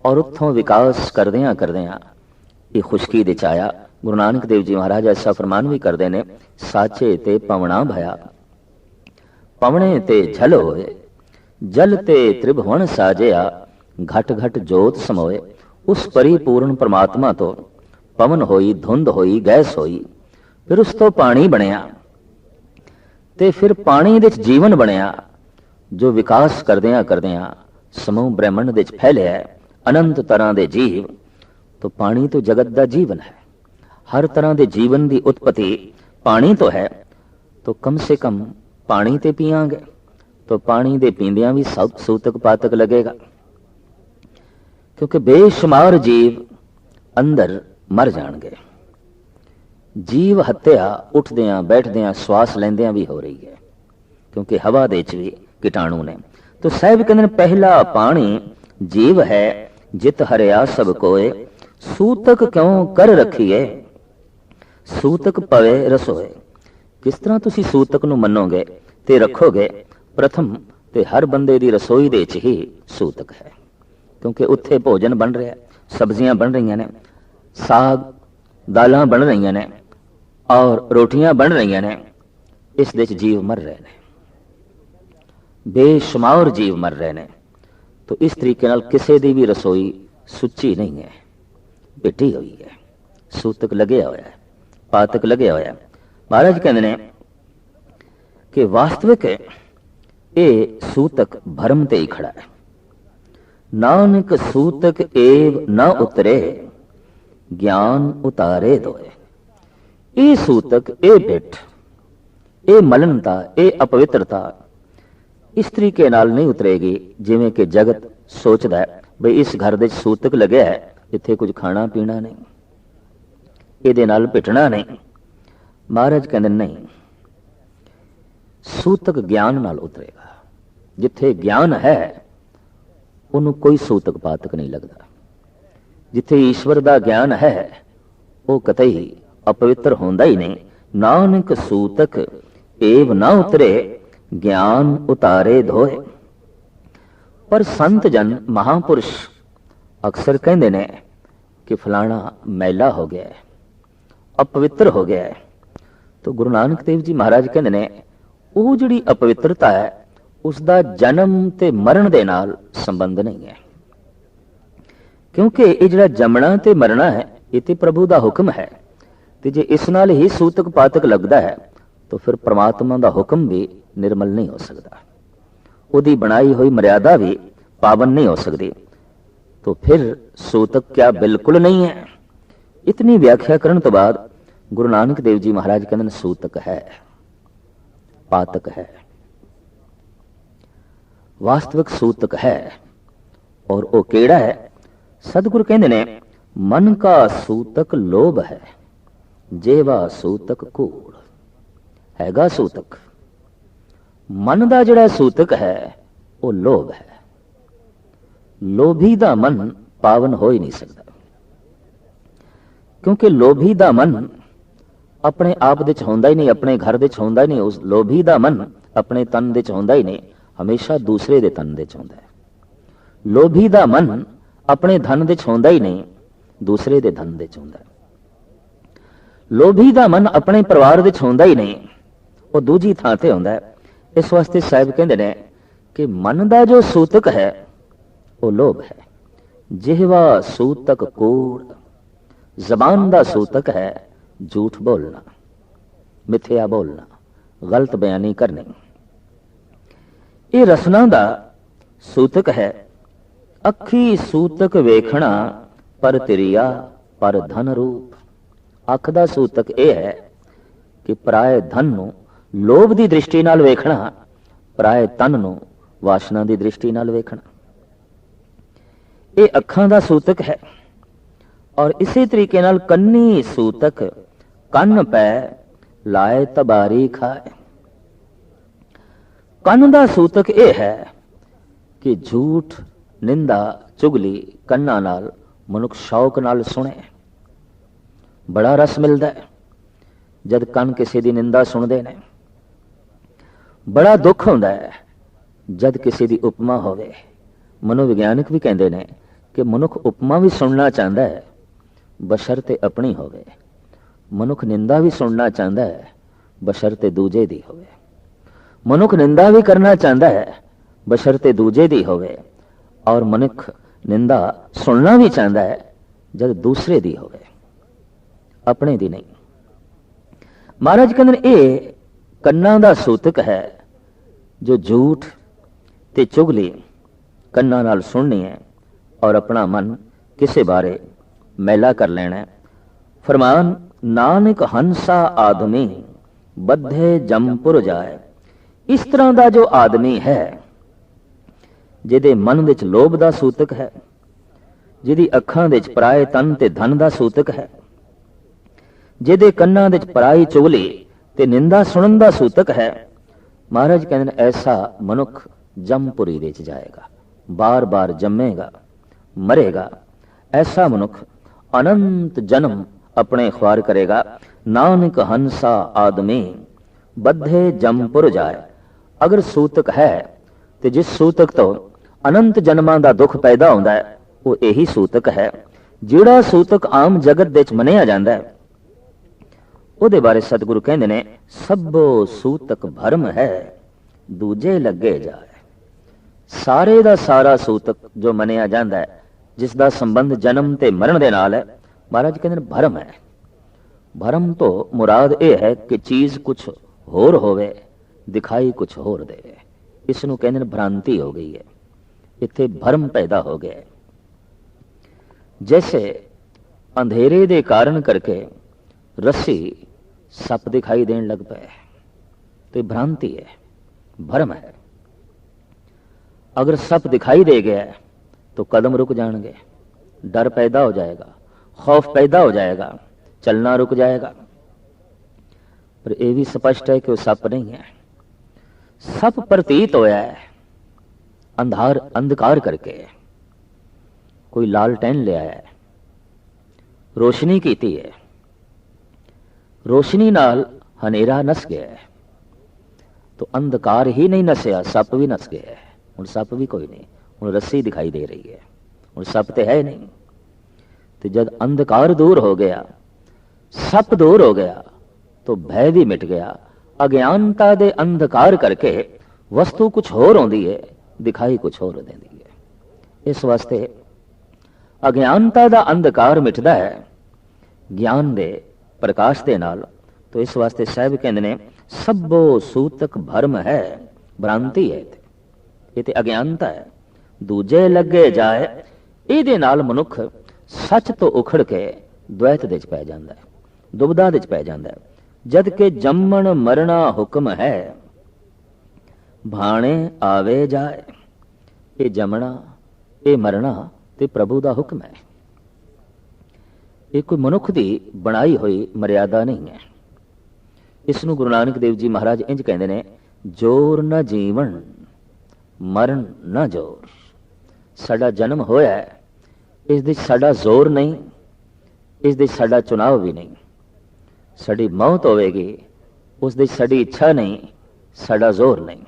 और उत्थों विकास करदियां करदियां ये खुशकी दे च आया। गुरु नानक देव जी महाराज ऐसा फरमान भी करते ने, साचे ते पवना भया, पवने ते झल होए, जल ते त्रिभुवन साजिया, घट घट जोत समोए। उस परिपूर्ण परमात्मा तो पवन होई, धुंध होई, गैस होई, फिर उस तो पानी बनिया, ते फिर पानी दे जीवन बनिया, जो विकास करदियां करदियां समूह ब्रह्मंड दे फैलिया है। अनंत तरह के जीव, तो पानी तो जगत का जीवन है। हर तरह के जीवन की उत्पत्ति पानी तो है, तो कम से कम पानी ते पियांगे, तो पानी दे पींदियां भी सूतक पातक लगेगा। क्योंकि बेशुमार जीव अंदर मर जाएंगे। जीव हत्या उठदियां बैठदियां श्वास लेंदियां भी हो रही है, क्योंकि हवा दे च भी कीटाणु ने। तो साहब कहते पहला पानी जीव है जित हरिया सब कोए, सूतक क्यों कर रखिए, सूतक पवे रसोए। किस तरह तुसी सूतक नूं मनोगे ते रखोगे, प्रथम ते हर बंदे दी रसोई दे च ही सूतक है। क्योंकि उत्थे भोजन बन रहा है, सब्जियां बन रही ने, साग दालां बन रही ने, और रोटियां बन रही ने। इस दे च जीव मर रहे हैं, बेशुमार जीव मर रहे हैं। तो इस तरीके नाल किसी दी भी रसोई सुच्ची नहीं है, बिटी हुई है, सूतक लगे होया है, पातक लगे होया है। महाराज कहते हैं कि वास्तविक ये सूतक भरम ते ही खड़ा है। नानक सूतक एव न उतरे, ज्ञान उतारे दोए। ये सूतक, ये बिठ, ये मलनता, ये अपवित्रता इस तरीके नाल नहीं उतरेगी जिवें कि जगत सोचता है बई इस घर दे सूतक लगे है, इत्थे कुछ खाना पीना नहीं, इहदे नाल भिटना नहीं। महाराज कहते नहीं, सूतक ज्ञान नाल उतरेगा। जिथे ज्ञान है उन्होंने कोई सूतक पातक नहीं लगता। जिथे ईश्वर का ज्ञान है वो कतई अपवित्र होंदा ही नहीं। नानक सूतक एव ना उतरे, ज्ञान उतारे धोए। पर संत जन महापुरुष अक्सर कहते ने कि फलाना मैला हो गया है, अपवित्र हो गया है। तो गुरु नानक देव जी महाराज कहते ने वो जिहड़ी अपवित्रता है उसका जन्म ते मरण दे नाल संबंध नहीं है। क्योंकि ये जिहड़ा जमना ते मरना है ये ते प्रभु का हुक्म है। ते जे इस नाल ही सूतक पातक लगता है तो फिर परमात्मा का हुक्म भी निर्मल नहीं हो सकता, ਉਹਦੀ बनाई हुई मर्यादा भी पावन नहीं हो सकती, तो फिर सूतक क्या बिल्कुल नहीं है। इतनी व्याख्या करने तो बाद गुरु नानक देव जी महाराज कहते सूतक है, पातक है, वास्तविक सूतक है। और वो केड़ा है? सतगुरु कहते ने मन का सूतक लोभ है, जेवा सूतक कूड़। हैगा सूतक मन का जिहड़ा सूतक है वो लोभ है। लोभी दा मन पावन हो ही नहीं सकता, क्योंकि लोभी दा मन अपने आप दे होंदा ही नहीं, अपने घर दे होंदा ही नहीं। उस लोभी दा मन अपने तन दे होंदा ही नहीं, हमेशा दूसरे दे तन दे होंदा है। लोभी दा मन अपने धन दे होंदा ही नहीं, दूसरे दे धन दे होंदा है। लोभी दा मन अपने परिवार दे होंदा ही नहीं, वो दूजी थां ते होंदा है। इस वास्ते साहिब कहते हैं कि मन का जो सूतक है वो लोभ है। जिहवा सूतक कूड़, जबान का सूतक है झूठ बोलना, मिथ्या बोलना, गलत बयानी करनी। ये रसना का सूतक है। अखी सूतक वेखना पर तिरिया पर धन रूप। अख का सूतक यह है कि पराए धन नूं लोभ की दृष्टि नाल वेखना, पराए तन नूं वासना की दृष्टि नाल वेखना। ये अखां का सूतक है। और इसी तरीके नाल कन्नी सूतक, कन्न पै लाए तबारी खाए। कन्न का सूतक यह है कि झूठ, निंदा, चुगली कन्ना नाल मनुख शौक नाल सुने। बड़ा रस मिलता है जद कन किसी की निंदा सुनते हैं। बड़ा दुख होता है जद किसी की उपमा होवे। मनोविग्यानक भी कहते हैं कि मनुख उपमा भी सुनना चाहता है बशर्ते अपनी होवे। मनुख निंदा भी सुनना चाहता है बशर्ते दूजे दी होवे। मनुख निंदा भी करना चाहता है बशर्ते दूजे दी होवे। और मनुख निंदा सुनना भी चाहता है जब दूसरे दी होवे, अपने दी नहीं। महाराज कहते ये कन्ना का सूतक है जो झूठ ते चुगली कन्ना नाल सुननी है और अपना मन किसे बारे मैला कर लेना है। फरमान नानक हंसा आदमी बद्धे जमपुर जाए। इस तरह का जो आदमी है जिहदे मन विच लोभ का सूतक है, जिहदी अखां विच पराए तन ते धन का सूतक है, जिहदे कन्नां विच पराई चुगली ते निंदा सुनन का सूतक है, महाराज कहते हैं ऐसा मनुख जमपुरी विच जाएगा, बार बार जमेगा, मरेगा। ऐसा मनुख अनंत जन्म अपने ख्वार करेगा। नानक हंसा आदमी बद्धे जमपुर जाए। अगर सूतक है तो जिस सूतक तो अनंत जन्मां का दुख पैदा होता है वो यही सूतक है। जिहड़ा सूतक आम जगत दे मनिया जाता है ਉਹਦੇ बारे सतगुरु कहते ने सभो सूतक भरम है दूजे लगे जाए। सारे का सारा सूतक जो मनिया जाता है जिसका संबंध जन्म ते मरण दे नाल है, महाराज कहते हैं भरम है। भरम तो मुराद यह है कि चीज कुछ होर होवे, दिखाई कुछ होर दे। इसनूं कहते हैं भ्रांति हो गई है, इत्थे भरम पैदा हो गया है। जैसे अंधेरे दे कारण करके रस्सी सप दिखाई देने लग पे, तो भ्रांति है, भरम है। अगर सप दिखाई दे गया तो कदम रुक जाएंगे, डर पैदा हो जाएगा, खौफ पैदा हो जाएगा, चलना रुक जाएगा। पर यह भी स्पष्ट है कि वो सप नहीं है। सप प्रतीत होया है अंधकार करके। कोई लालटेन ले आया है, रोशनी कीती है, रोशनी नाल हनेरा नस गया है, तो अंधकार ही नहीं नसिया, सप भी नस गया है। हुण सप भी कोई नहीं, हुण रस्सी दिखाई दे रही है, हुण सप तो है नहीं। तो जब अंधकार दूर हो गया, सप दूर हो गया, तो भय भी मिट गया। अज्ञानता दे अंधकार करके वस्तु कुछ होर होंदी है, दिखाई कुछ होर देंदी है। इस वास्ते अज्ञानता दा अंधकार मिटदा है ज्ञान दे प्रकाश दे नाल। तो इस वास्ते साहब कहंदे ने ਸਭੋ ਸੂਤਕ ਭਰਮ ਹੈ ਭ੍ਰਾਂਤੀ ਹੈ, ਇਹ ਤੇ ਅਗਿਆਨਤਾ ਹੈ। ਦੂਜੇ ਲੱਗੇ ਜਾਏ, ਇਹਦੇ ਨਾਲ ਮਨੁੱਖ ਸੱਚ ਤੋਂ ਉਖੜ ਕੇ ਦ્વੈਤ ਦੇ ਚ ਪੈ ਜਾਂਦਾ ਹੈ, ਦੁਬਦਾ ਦੇ ਚ ਪੈ ਜਾਂਦਾ ਹੈ। ਜਦ ਕਿ ਜੰਮਣ ਮਰਣਾ ਹੁਕਮ ਹੈ, ਭਾਣੇ ਆਵੇ ਜਾਏ। ਇਹ ਜੰਮਣਾ, ਇਹ ਮਰਨਾ ਤੇ ਪ੍ਰਭੂ ਦਾ ਹੁਕਮ ਹੈ। ਇਹ ਕੋਈ ਮਨੁੱਖ ਦੀ ਬਣਾਈ ਹੋਈ ਮਰਿਆਦਾ ਨਹੀਂ ਹੈ। ਇਸ ਨੂੰ ਗੁਰੂ ਨਾਨਕ ਦੇਵ ਜੀ ਮਹਾਰਾਜ ਇੰਜ ਕਹਿੰਦੇ ਨੇ, ਜੋਰ ਨਾ ਜੀਵਨ ਮਰਨ ਨਾ ਜੋਰ। ਸਾਡਾ ਜਨਮ ਹੋਇਆ, ਇਸ ਦੇ ਸਾਡਾ ਜ਼ੋਰ ਨਹੀਂ, ਇਸ ਦੇ ਸਾਡਾ ਚੁਣਾਵ ਵੀ ਨਹੀਂ। ਸਾਡੀ ਮੌਤ ਹੋਵੇਗੀ, ਉਸ ਦੇ ਸਾਡੀ ਇੱਛਾ ਨਹੀਂ, ਸਾਡਾ ਜ਼ੋਰ ਨਹੀਂ।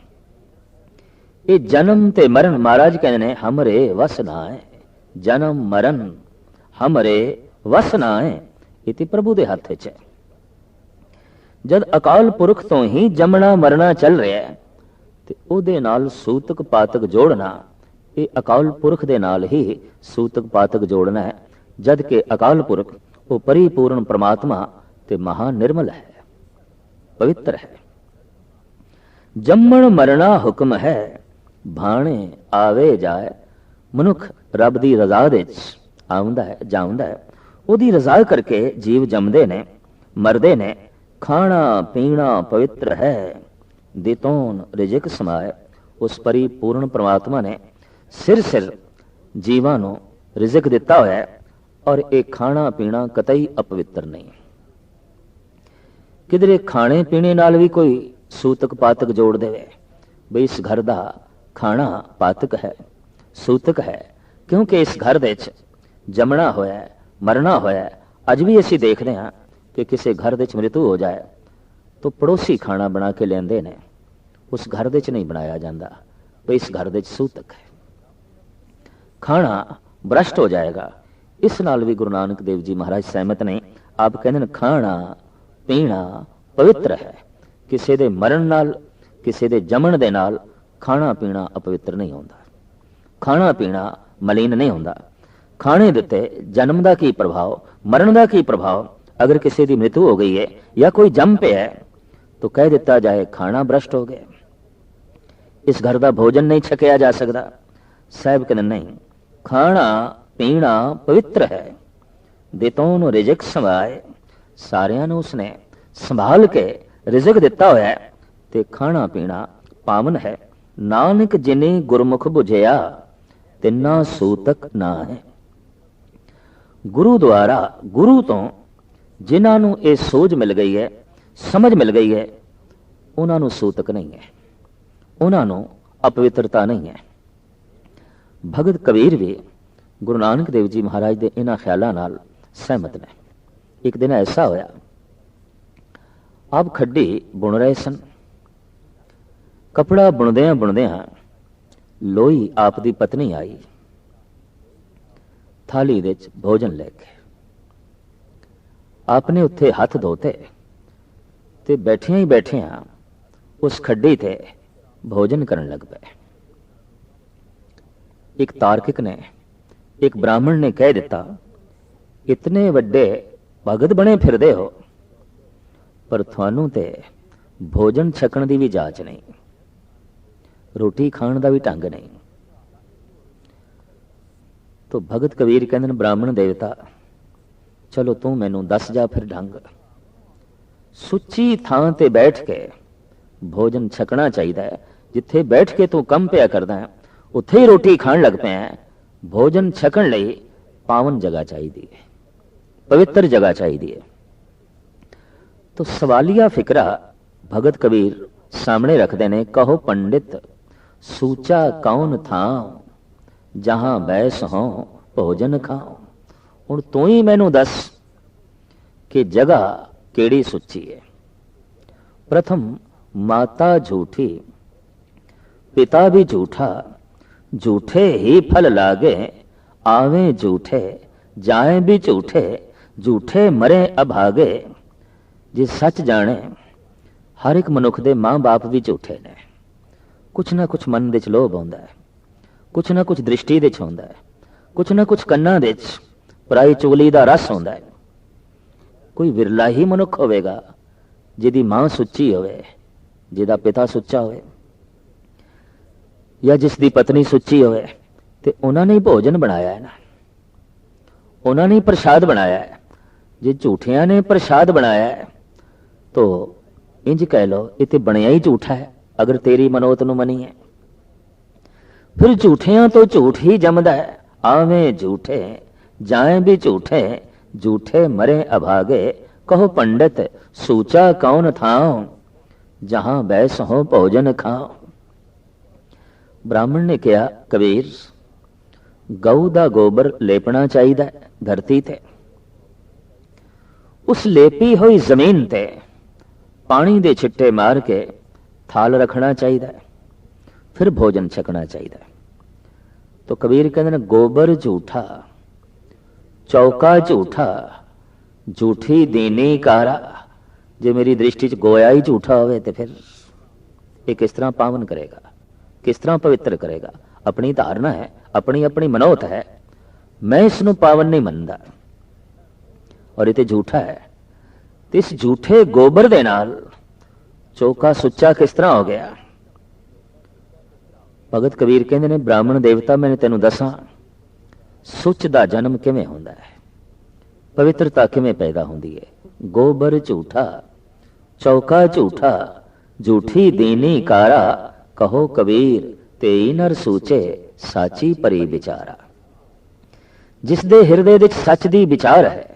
ਇਹ ਜਨਮ ਤੇ ਮਰਨ ਮਹਾਰਾਜ ਕਹਿੰਦੇ ਨੇ ਹਮਰੇ ਵਸ ਨਾ ਹੈ। ਜਨਮ ਮਰਨ ਹਮਰੇ ਵਸ ਨਾ ਹੈ, ਇਹ ਤੇ ਪ੍ਰਭੂ ਦੇ ਹੱਥ 'ਚ ਹੈ। ਜਦ ਅਕਾਲ ਪੁਰਖ ਤੋਂ ਹੀ ਜੰਮਣਾ ਮਰਨਾ ਚੱਲ ਰਿਹਾ ਹੈ ਤੇ ਉਹਦੇ ਨਾਲ ਸੂਤਕ ਪਾਤਕ ਜੋੜਨਾ, ਇਹ ਅਕਾਲ ਪੁਰਖ ਦੇ ਨਾਲ ਹੀ ਸੂਤਕ ਪਾਤਕ ਜੋੜਨਾ ਹੈ। ਜਦ ਕਿ ਅਕਾਲ ਪੁਰਖ ਉਹ ਪਰਿਪੂਰਨ ਪ੍ਰਮਾਤਮਾ ਤੇ ਮਹਾ ਨਿਰਮਲ ਹੈ, ਪਵਿੱਤਰ ਹੈ। ਜੰਮਣ ਮਰਨਾ ਹੁਕਮ ਹੈ, ਭਾਣੇ ਆਵੇ ਜਾਏ। ਮਨੁੱਖ ਰੱਬ ਦੀ ਰਜ਼ਾ ਦੇ ਵਿੱਚ ਆਉਂਦਾ ਹੈ, ਜਾਉਂਦਾ ਹੈ। ਉਹਦੀ ਰਜ਼ਾ ਕਰਕੇ ਜੀਵ ਜੰਮਦੇ ਨੇ, ਮਰਦੇ ਨੇ। ਖਾਣਾ ਪੀਣਾ ਪਵਿੱਤਰ ਹੈ, ਦਿੱਤੋਨ ਰਿਜਕ ਸਮਾਏ। ਉਸ ਪਰਿਪੂਰਨ ਪ੍ਰਮਾਤਮਾ ਨੇ ਸਿਰ ਸਿਰ ਜੀਵਾਂ ਨੂੰ ਰਿਜ਼ਕ ਦਿੱਤਾ ਹੋਇਆ ਹੈ, ਔਰ ਇਹ ਖਾਣਾ ਪੀਣਾ ਕਤਈ ਅਪਵਿੱਤਰ ਨਹੀਂ। ਕਿਧਰੇ ਖਾਣੇ ਪੀਣੇ ਨਾਲ ਵੀ ਕੋਈ ਸੂਤਕ ਪਾਤਕ ਜੋੜ ਦੇਵੇ ਬਈ ਇਸ ਘਰ ਦਾ ਖਾਣਾ ਪਾਤਕ ਹੈ, ਸੂਤਕ ਹੈ, ਕਿਉਂਕਿ ਇਸ ਘਰ ਦੇ ਵਿੱਚ ਜੰਮਣਾ ਹੋਇਆ, ਮਰਨਾ ਹੋਇਆ। ਅੱਜ ਵੀ ਅਸੀਂ ਦੇਖਦੇ ਹਾਂ ਕਿ ਕਿਸੇ ਘਰ ਦੇ ਵਿੱਚ ਮ੍ਰਿਤੂ ਹੋ ਜਾਏ ਤਾਂ ਪੜੋਸੀ ਖਾਣਾ ਬਣਾ ਕੇ ਲੈਂਦੇ ਨੇ, ਉਸ ਘਰ ਦੇ ਵਿੱਚ ਨਹੀਂ ਬਣਾਇਆ ਜਾਂਦਾ ਬਈ ਇਸ ਘਰ ਦੇ ਵਿੱਚ ਸੂਤਕ ਹੈ। ਖਾਣਾ ਭ੍ਰਸ਼ਟ ਹੋ ਜਾਏਗਾ। ਇਸ ਨਾਲ ਵੀ ਗੁਰੂ ਨਾਨਕ ਦੇਵ ਜੀ ਮਹਾਰਾਜ ਸਹਿਮਤ ਨੇ। ਆਪ ਕਹਿੰਦੇ ਨੇ ਖਾਣਾ ਪੀਣਾ ਪਵਿੱਤਰ ਹੈ। ਕਿਸੇ ਦੇ ਮਰਨ ਨਾਲ, ਕਿਸੇ ਦੇ ਜੰਮਣ ਦੇ ਨਾਲ ਖਾਣਾ ਪੀਣਾ ਅਪਵਿੱਤਰ ਨਹੀਂ ਹੁੰਦਾ, ਖਾਣਾ ਪੀਣਾ ਮਲੀਨ ਨਹੀਂ ਹੁੰਦਾ। ਖਾਣੇ ਦੇ ਉੱਤੇ ਜਨਮ ਦਾ ਕੀ ਪ੍ਰਭਾਵ, ਮਰਨ ਦਾ ਕੀ ਪ੍ਰਭਾਵ। ਅਗਰ ਕਿਸੇ ਦੀ ਮ੍ਰਿਤੂ ਹੋ ਗਈ ਹੈ ਜਾਂ ਕੋਈ ਜੰਮ ਪਿਆ ਹੈ ਤਾਂ ਕਹਿ ਦਿੱਤਾ ਜਾਏ ਖਾਣਾ ਭ੍ਰਸ਼ਟ ਹੋ ਗਿਆ, ਇਸ ਘਰ ਦਾ ਭੋਜਨ ਨਹੀਂ ਛਕਿਆ ਜਾ ਸਕਦਾ। ਸਾਹਿਬ ਕਹਿੰਦੇ ਨਹੀਂ, ਖਾਣਾ ਪੀਣਾ ਪਵਿੱਤਰ ਹੈ, ਦਿੱਤੋਂ ਨੂੰ ਰਿਜ਼ਕ ਸੰਭਾਏ। ਸਾਰਿਆਂ ਨੂੰ ਉਸਨੇ ਸੰਭਾਲ ਕੇ ਰਿਜ਼ਕ ਦਿੱਤਾ ਹੋਇਆ ਹੈ ਤੇ ਖਾਣਾ ਪੀਣਾ ਪਾਵਨ ਹੈ। ਨਾਨਕ ਜਿਨੇ ਗੁਰਮੁਖ ਬੁਝਿਆ ਤਿੰਨਾ ਸੂਤਕ ਨਾ ਹੈ। ਗੁਰੂ ਦੁਆਰਾ, ਗੁਰੂ ਤੋਂ ਜਿਨ੍ਹਾਂ ਨੂੰ ਇਹ ਸੋਝ ਮਿਲ ਗਈ ਹੈ, ਸਮਝ ਮਿਲ ਗਈ ਹੈ, ਉਹਨਾਂ ਨੂੰ ਸੂਤਕ ਨਹੀਂ ਹੈ, ਉਹਨਾਂ ਨੂੰ ਅਪਵਿੱਤਰਤਾ ਨਹੀਂ ਹੈ। ਭਗਤ ਕਬੀਰ ਵੀ ਗੁਰੂ ਨਾਨਕ ਦੇਵ ਜੀ ਮਹਾਰਾਜ ਦੇ ਇਹਨਾਂ ਖਿਆਲਾਂ ਨਾਲ ਸਹਿਮਤ ਨੇ। ਇੱਕ ਦਿਨ ਐਸਾ ਹੋਇਆ, ਆਪ ਖੱਡੀ ਬੁਣ ਰਹੇ ਸਨ। ਕਪੜਾ ਬੁਣਦਿਆਂ ਬੁਣਦਿਆਂ ਲੋਈ ਆਪ ਦੀ ਪਤਨੀ ਆਈ, ਥਾਲੀ ਦੇ ਵਿੱਚ ਭੋਜਨ ਲੈ ਕੇ। ਆਪਨੇ ਉੱਥੇ ਹੱਥ ਧੋਤੇ ਤੇ ਬੈਠਿਆਂ ਹੀ ਬੈਠਿਆਂ ਉਸ ਖੱਡੀ ਤੇ ਭੋਜਨ ਕਰਨ ਲੱਗ ਪਏ। ਇੱਕ ਤਾਰਕਿਕ ਨੇ, ਇੱਕ ਬ੍ਰਾਹਮਣ ਨੇ ਕਹਿ ਦਿੱਤਾ, ਇਤਨੇ ਵੱਡੇ ਭਗਤ ਬਣੇ ਫਿਰਦੇ ਹੋ ਪਰ ਤੁਹਾਨੂੰ ਤੇ ਭੋਜਨ ਛਕਣ ਦੀ ਵੀ ਜਾਚ ਨਹੀਂ, ਰੋਟੀ ਖਾਣ ਦਾ ਵੀ ਢੰਗ ਨਹੀਂ। ਤੋ ਭਗਤ ਕਬੀਰ ਕਹਿੰਦੇ ਨੇ, ਬ੍ਰਾਹਮਣ ਦੇਵਤਾ ਚਲੋ ਤੂੰ ਮੈਨੂੰ ਦੱਸ ਜਾ ਫਿਰ ਢੰਗ। ਸੁੱਚੀ ਥਾਂ ਤੇ ਬੈਠ ਕੇ ਭੋਜਨ ਛਕਣਾ ਚਾਹੀਦਾ ਹੈ। ਜਿੱਥੇ ਬੈਠ ਕੇ ਤੂੰ ਕੰਮ ਪਿਆ ਕਰਦਾ ਹੈ ਉੱਥੇ ਹੀ ਰੋਟੀ ਖਾਣ ਲੱਗ ਪਿਆ। ਭੋਜਨ ਛਕਣ ਲਈ ਪਾਵਨ ਜਗ੍ਹਾ ਚਾਹੀਦੀ ਹੈ, ਪਵਿੱਤਰ ਜਗ੍ਹਾ ਚਾਹੀਦੀ ਹੈ। ਤੋ ਸਵਾਲੀਆ ਫਿਕਰਾ ਭਗਤ ਕਬੀਰ ਸਾਹਮਣੇ ਰੱਖਦੇ ਨੇ। ਕਹੋ ਪੰਡਿਤ ਸੂਚਾ ਕੌਣ ਥਾਂ, ਜਹਾਂ ਬੈਸ ਹੋ ਭੋਜਨ ਖਾਓ। ਹੁਣ ਤੂੰ ਹੀ ਮੈਨੂੰ ਦੱਸ ਕਿ ਜਗ੍ਹਾ ਕਿਹੜੀ ਸੁੱਚੀ ਹੈ। ਪ੍ਰਥਮ ਮਾਤਾ ਝੂਠੀ, ਪਿਤਾ ਵੀ ਝੂਠਾ, ਝੂਠੇ ਹੀ ਫਲ ਲਾਗੇ, ਆਵੇ ਝੂਠੇ ਜਾਏ ਵੀ ਝੂਠੇ, ਝੂਠੇ ਮਰੇ ਅਭਾਗੇ। ਜੇ ਸੱਚ ਜਾਣੇ, ਹਰ ਇੱਕ ਮਨੁੱਖ ਦੇ ਮਾਂ-ਬਾਪ ਵੀ ਝੂਠੇ ਨੇ। ਕੁਛ ਨਾ ਕੁਛ ਮਨ ਦੇ ਚ ਲੋਭ ਆਉਂਦਾ ਹੈ, ਕੁਛ ਨਾ ਕੁਛ ਦ੍ਰਿਸ਼ਟੀ ਦੇ ਚ ਹੁੰਦਾ ਹੈ, ਕੁਛ ਨਾ ਕੁਛ ਕੰਨਾਂ ਦੇ ਚ ਪਰਾਈ ਚੁਗਲੀ ਦਾ ਰਸ ਆਉਂਦਾ ਹੈ। ਕੋਈ ਵਿਰਲਾ ਹੀ ਮਨੁੱਖ ਹੋਵੇਗਾ ਜਿਹਦੀ ਮਾਂ ਸੁੱਚੀ ਹੋਵੇ, ਜਿਹਦਾ ਪਿਤਾ ਸੁੱਚਾ ਹੋਵੇ, ਜਾਂ ਜਿਸ ਦੀ ਪਤਨੀ ਸੁੱਚੀ ਹੋਵੇ, ਤੇ ਉਹਨਾਂ ਨੇ ਹੀ ਭੋਜਨ ਬਣਾਇਆ ਹੈ ਨਾ, ਉਹਨਾਂ ਨੇ ਹੀ ਪ੍ਰਸ਼ਾਦ ਬਣਾਇਆ ਹੈ। ਜੇ ਝੂਠਿਆਂ ਨੇ ਪ੍ਰਸ਼ਾਦ ਬਣਾਇਆ ਹੈ तो इंज कह लो ये तो बनया ही झूठा है, अगर तेरी मनोत नूं मनीए। फिर झूठियां तो झूठ ही जमदा है, आवे झूठे जाए भी झूठे, झूठे मरे अभागे, कहो पंडित सूचा कौन थाओ, जहां बैस हो भोजन खाओ। ब्राह्मण ने कहा, कबीर गऊ दा गोबर लेपना चाहिए धरती ते, उस लेपी हुई जमीन ते पानी दे छिट्टे मार के थाल रखना चाहिए, फिर भोजन छकना चाहिए। तो कबीर कहते हैं गोबर झूठा, चौका झूठा, झूठी दीनी कारा। जे मेरी दृष्टि च गोया ही झूठा होवे तो फिर ये किस तरह पावन करेगा, किस तरह पवित्र करेगा? अपनी धारणा है, अपनी अपनी मनोत है, मैं इसनों पावन नहीं मनता और ये झूठा है। तो इस झूठे गोबर दे नाल चौका सुच्चा किस तरह हो गया? भगत कबीर कहते ने ब्राह्मण देवता मैंने तेनों दसा सुच दा जन्म किवें हुंदा है, पवित्रता किवें पैदा हुंदी है। गोबर झूठा, चौका झूठा, झूठी दीनी कारा, कहो कबीर तेई नर सूचे, साची परी विचारा। जिस दे हिरदे विच सच दी विचार है,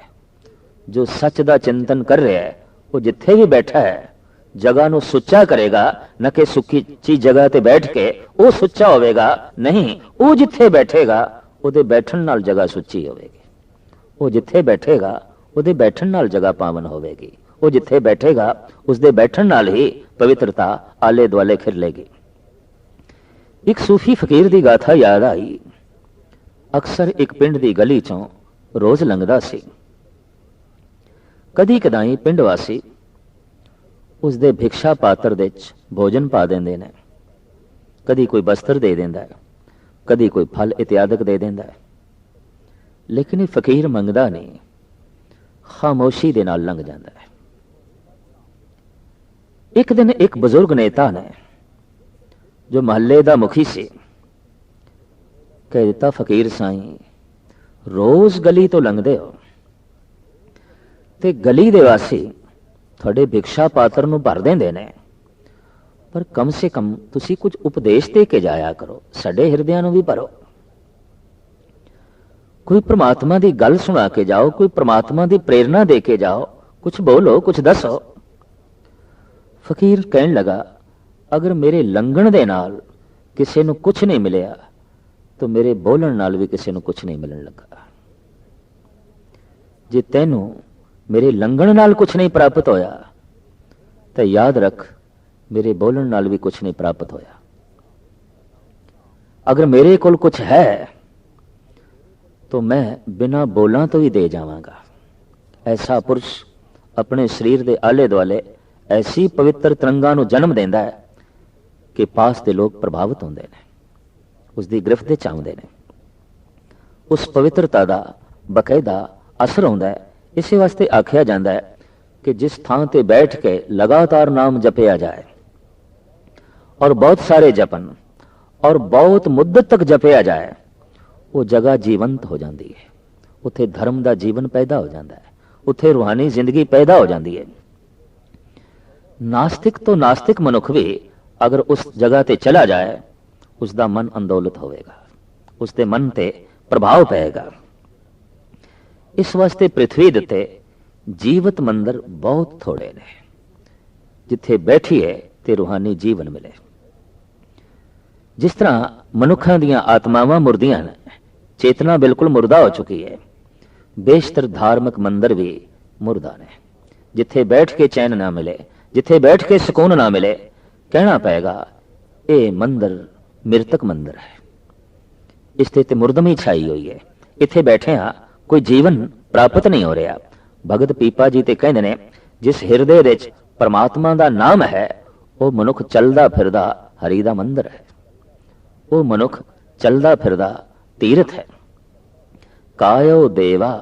जो सच दा चिंतन कर रहा है, वो जिथे भी बैठा है जगह नूं सुच्चा करेगा, न कि सुच्ची जगह ते बैठ के वो सुच्चा होवेगा, नहीं, वो जिथे बैठेगा उहदे बैठण नाल जगह सुच्ची होवेगी, वो जिथे बैठेगा उहदे बैठण नाल जगह पावन होवेगी, वो जिथे बैठेगा उसदे बैठण नाल ही पवित्रता आले दुआले खिरलेगी। एक सूफी फकीर दी गाथा याद आई। अक्सर एक पिंड दी गली चों रोज लंघदा सी। कदी कदाई पिंड वासी उसदे भिक्षा पात्र दे च भोजन पा देंदे ने, कदी कोई बस्तर दे देंदा है, कदी कोई फल इत्यादक दे देंदा है, लेकिन फकीर मंगदा नहीं, खामोशी दे नाल लंघ जांदा है। एक दिन एक बुजुर्ग नेता ने जो महल्ले दा मुखी सी कह दिता, फकीर साईं रोज गली तो लंघदे हो ते गली दे वासी थोड़े भिक्षा पात्र नूं भर देंदे ने, पर कम से कम तुसी कुछ उपदेश दे के जाया करो, साडे हिरदियां नूं भी भरो। कोई परमात्मा दी गल सुना के जाओ, कोई परमात्मा दी प्रेरणा दे के जाओ, कुछ बोलो, कुछ दसो। फकीर कहन लगा, अगर मेरे लंघण दे नाल किसी नूं कुछ नहीं मिलिया तो मेरे बोलण नाल भी किसी नूं कुछ नहीं मिलण लगा। जे तैनूं मेरे लंघण नाल कुछ नहीं प्राप्त होया तो याद रख मेरे बोलण नाल भी कुछ नहीं प्राप्त होया। अगर मेरे कोल कुछ है तो मैं बिना बोलां तो ही दे जावांगा। ऐसा पुरुष अपने शरीर के आले दुआले ऐसी पवित्र तरंगां नूं जन्म देंदा है कि पास के लोग प्रभावित होंदे ने, उसकी गिरफ्त दे चाहुंदे ने। उस पवित्रता का बकायदा असर होंदा है। इस वास्ते आख्या जाता है कि जिस थां ते बैठ के लगातार नाम जपया जाए और बहुत सारे जपन और बहुत मुद्दत तक जपया जाए, वो जगह जीवंत हो जाती है, उत्थे धर्म का जीवन पैदा हो जाता है, उत्थे रूहानी जिंदगी पैदा हो जाती है। नास्तिक तो नास्तिक मनुख भी अगर उस जगह ते चला जाए, उसका मन अंदोलित होगा, उसके मन ते प्रभाव पेगा। इस वास्ते पृथ्वी दे जीवत मंदिर बहुत थोड़े ने, जिथे बैठिए ते रूहानी जीवन मिले। जिस तरह मनुखा दियां आत्मावां मुर्दियां ने, चेतना बिल्कुल मुर्दा हो चुकी है, बेशतर धार्मिक मंदिर भी मुर्दा ने। जिथे बैठ के चैन ना मिले, जिथे बैठ के सुकून ना मिले, कहना पेगा ये मंदिर मृतक मंदिर है, इसते ते मुर्दमी छाई हुई है, इथे बैठे हाँ कोई जीवन प्राप्त नहीं हो रहा। भगत पीपा जी ते कहंदे ने, जिस हिरदे विच परमात्मा दा नाम है, वो मनुख चलदा फिरदा हरि दा मंदिर है, वो मनुख चलदा फिरदा तीर्थ है। कायो देवा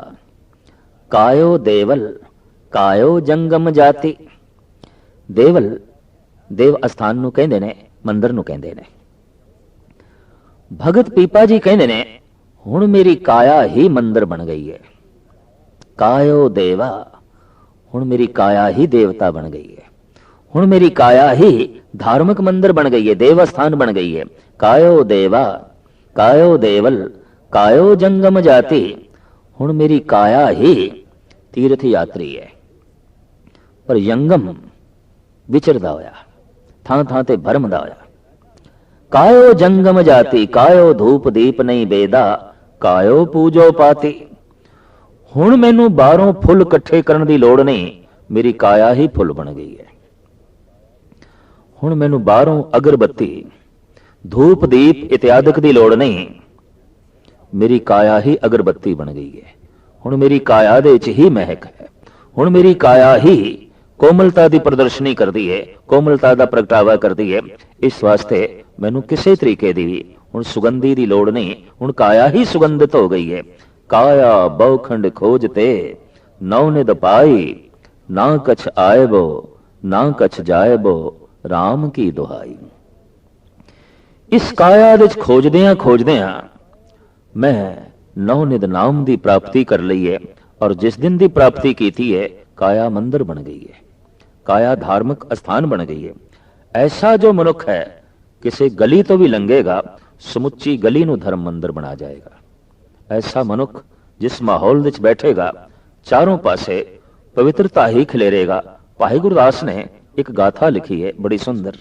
कायो देवल कायो जंगम जाति, ਦੇਵਲ ਦੇਵ ਅਸਥਾਨ ਨੂੰ ਕਹਿੰਦੇ ਨੇ, ਮੰਦਰ ਨੂੰ ਕਹਿੰਦੇ ਨੇ। ਭਗਤ ਪੀਪਾ ਜੀ ਕਹਿੰਦੇ ਨੇ ਹੁਣ ਮੇਰੀ ਕਾਇਆ ਹੀ ਮੰਦਰ ਬਣ ਗਈ ਹੈ। ਕਾਇਓ ਦੇਵਾ, ਹੁਣ ਮੇਰੀ ਕਾਇਆ ਹੀ ਦੇਵਤਾ ਬਣ ਗਈ ਹੈ। ਹੁਣ ਮੇਰੀ ਕਾਇਆ ਹੀ ਧਾਰਮਿਕ ਮੰਦਰ ਬਣ ਗਈ ਹੈ, ਦੇਵ ਅਸਥਾਨ ਬਣ ਗਈ ਹੈ। ਕਾਇਓ ਦੇਵਾ, ਕਾਇਓ ਦੇਵਲ, ਕਾਇਓ ਜੰਗਮ ਜਾਤੀ, ਹੁਣ ਮੇਰੀ ਕਾਇਆ ਹੀ ਤੀਰਥ ਯਾਤਰੀ ਹੈ। ਪਰ ਯੰਗਮ ਵਿਚਰਦਾ ਹੋਇਆ, ਥਾਂ ਥਾਂ ਤੇ ਭਰਮਦਾ ਹੋਇਆ। ਕਾਇਓ ਜੰਗਮ ਜਾਤੀ, ਕਾਇਓ ਧੂਪ ਦੀਪ ਨਹੀਂ ਬੇਦਾ, ਕਾਇਓ ਪੂਜੋ ਪਾਤੀ। ਹੁਣ ਮੈਨੂੰ ਬਾਹਰੋਂ ਫੁੱਲ ਇਕੱਠੇ ਕਰਨ ਦੀ ਲੋੜ ਨਹੀਂ, ਮੇਰੀ ਕਾਇਆ ਹੀ ਫੁੱਲ ਬਣ ਗਈ ਹੈ। ਹੁਣ ਮੈਨੂੰ ਬਾਹਰੋਂ ਅਗਰਬੱਤੀ, ਧੂਪ ਦੀਪ ਇਤਿਆਦਿਕ ਦੀ ਲੋੜ ਨਹੀਂ, ਮੇਰੀ ਕਾਇਆ ਹੀ ਅਗਰਬੱਤੀ ਬਣ ਗਈ ਹੈ। ਹੁਣ ਮੇਰੀ ਕਾਇਆ ਦੇ ਵਿੱਚ ਹੀ ਮਹਿਕ ਹੈ। ਹੁਣ ਮੇਰੀ ਕਾਇਆ ਹੀ ਕੋਮਲਤਾ ਦੀ ਪ੍ਰਦਰਸ਼ਨੀ ਕਰਦੀ ਹੈ, ਕੋਮਲਤਾ ਦਾ ਪ੍ਰਗਟਾਵਾ ਕਰਦੀ ਹੈ। ਇਸ ਵਾਸਤੇ ਮੈਨੂੰ ਕਿਸੇ ਤਰੀਕੇ ਦੀ ਵੀ ਹੁਣ ਸੁਗੰਧੀ ਦੀ ਲੋੜ ਨਹੀਂ, ਹੁਣ ਕਾਇਆ ਹੀ ਸੁਗੰਧਿਤ ਹੋ ਗਈ ਹੈ। ਕਾਇਆ ਬਹੁਖੰਡ ਖੋਜਤੇ ਨੌ ਨਿਦ ਪਾਈ, ਨਾ ਕਛ ਆਇਬੋ ਨਾ ਕਛ ਜਾਇਬੋ, ਰਾਮ ਕੀ ਦੁਹਾਈ। ਇਸ ਕਾਇਆ ਦੇ ਵਿੱਚ ਖੋਜਦਿਆਂ ਖੋਜਦਿਆਂ ਮੈਂ ਨੌ ਨਿਦ ਨਾਮ ਦੀ ਪ੍ਰਾਪਤੀ ਕਰ ਲਈ ਹੈ। ਔਰ ਜਿਸ ਦਿਨ ਦੀ ਪ੍ਰਾਪਤੀ ਕੀਤੀ ਹੈ, ਕਾਇਆ ਮੰਦਰ ਬਣ ਗਈ ਹੈ, ਕਾਇਆ ਧਾਰਮਿਕ ਅਸਥਾਨ ਬਣ ਗਈ ਹੈ। ਐਸਾ ਜੋ ਮਨੁੱਖ ਹੈ, ਕਿਸੇ ਗਲੀ ਤੋਂ ਵੀ ਲੰਘੇਗਾ, ਸਮੁੱਚੀ ਗਲੀ ਨੂੰ ਧਰਮ ਮੰਦਰ ਬਣਾ ਜਾਏਗਾ। ਐਸਾ ਮਨੁੱਖ ਜਿਸ ਮਾਹੌਲ ਵਿੱਚ ਬੈਠੇਗਾ, ਚਾਰੋਂ ਪਾਸੇ ਪਵਿੱਤਰਤਾ ਹੀ ਖਿਲੇਰੇਗਾ। ਭਾਈ ਗੁਰਦਾਸ ਨੇ ਇੱਕ ਗਾਥਾ ਲਿਖੀ ਹੈ, ਬੜੀ ਸੁੰਦਰ।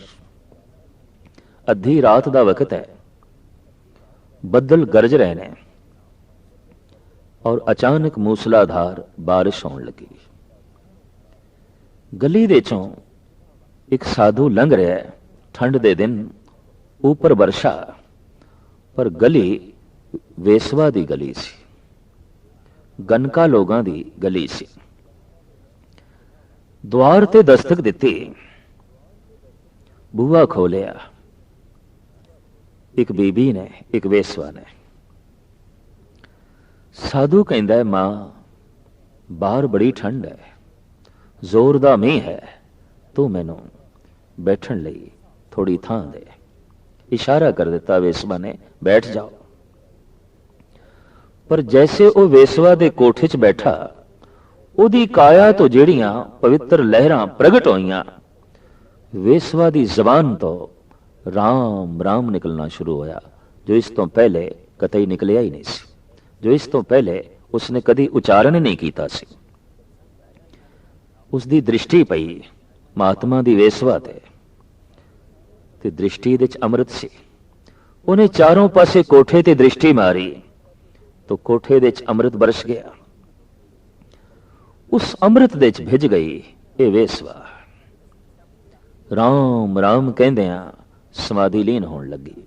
ਅੱਧੀ ਰਾਤ ਦਾ ਵਕਤ ਹੈ, ਬੱਦਲ ਗਰਜ ਰਹੇ ਨੇ ਔਰ ਅਚਾਨਕ ਮੂਸਲਾਧਾਰ ਬਾਰਿਸ਼ ਹੋਣ ਲੱਗੀ। ਗਲੀ ਦੇ ਚੋਂ ਇੱਕ ਸਾਧੂ ਲੰਘ ਰਿਹਾ ਹੈ, ਠੰਡ ਦੇ ਦਿਨ, ਉੱਪਰ ਵਰਸ਼ਾ, ਪਰ ਗਲੀ ਵੇਸਵਾ ਦੀ ਗਲੀ ਸੀ, ਗਨਕਾ ਲੋਕਾਂ ਦੀ ਗਲੀ ਸੀ। ਦੁਆਰ ਤੇ ਦਸਤਕ ਦਿੱਤੀ, ਬੂਹਾ ਖੋਲਿਆ। ਇੱਕ ਬੀਬੀ ਨੇ, ਇੱਕ ਵੇਸਵਾ ਨੇ। ਸਾਧੂ ਕਹਿੰਦਾ, ਮਾਂ ਬਾਹਰ ਬੜੀ ਠੰਡ ਹੈ, ਜ਼ੋਰ ਦਾ ਮੀਂਹ ਹੈ, ਤੂੰ ਮੈਨੂੰ ਬੈਠਣ ਲਈ ਥੋੜੀ ਥਾਂ ਦੇ। ਇਸ਼ਾਰਾ ਕਰ ਦਿੱਤਾ ਵੇਸਵਾ ਨੇ, ਬੈਠ ਜਾਓ। ਪਰ ਜੈਸੇ ਉਹ ਵੇਸਵਾ ਦੇ ਕੋਠੇ 'ਚ ਬੈਠਾ, ਉਹਦੀ ਕਾਇਆ ਤੋਂ ਜਿਹੜੀਆਂ ਪਵਿੱਤਰ ਲਹਿਰਾਂ ਪ੍ਰਗਟ ਹੋਈਆਂ, ਵੇਸਵਾ ਦੀ ਜ਼ਬਾਨ ਤੋਂ ਰਾਮ ਰਾਮ ਨਿਕਲਣਾ ਸ਼ੁਰੂ ਹੋਇਆ, ਜੋ ਇਸ ਤੋਂ ਪਹਿਲੇ ਕਤਈ ਨਿਕਲਿਆ ਹੀ ਨਹੀਂ ਸੀ, ਜੋ ਇਸ ਤੋਂ ਪਹਿਲੇ ਉਸਨੇ ਕਦੀ ਉਚਾਰਨ ਨਹੀਂ ਕੀਤਾ ਸੀ। ਉਸ ਦੀ ਦ੍ਰਿਸ਼ਟੀ ਪਈ ਮਹਾਤਮਾ ਦੀ ਵੇਸਵਾ ਤੇ ਦ੍ਰਿਸ਼ਟੀ ਦੇ ਵਿੱਚ ਅੰਮ੍ਰਿਤ ਸੀ। ਉਹਨੇ ਚਾਰੋਂ ਪਾਸੇ ਕੋਠੇ ਤੇ ਦ੍ਰਿਸ਼ਟੀ ਮਾਰੀ ਤਾਂ ਕੋਠੇ ਦੇ ਵਿੱਚ ਅੰਮ੍ਰਿਤ ਬਰਸ ਗਿਆ। ਉਸ ਅੰਮ੍ਰਿਤ ਦੇ ਵਿੱਚ ਭਿੱਜ ਗਈ ਇਹ ਵੇਸਵਾ। ਰਾਮ ਰਾਮ ਕਹਿੰਦਿਆਂ ਸਮਾਧੀ ਲੀਨ ਹੋਣ ਲੱਗੀ।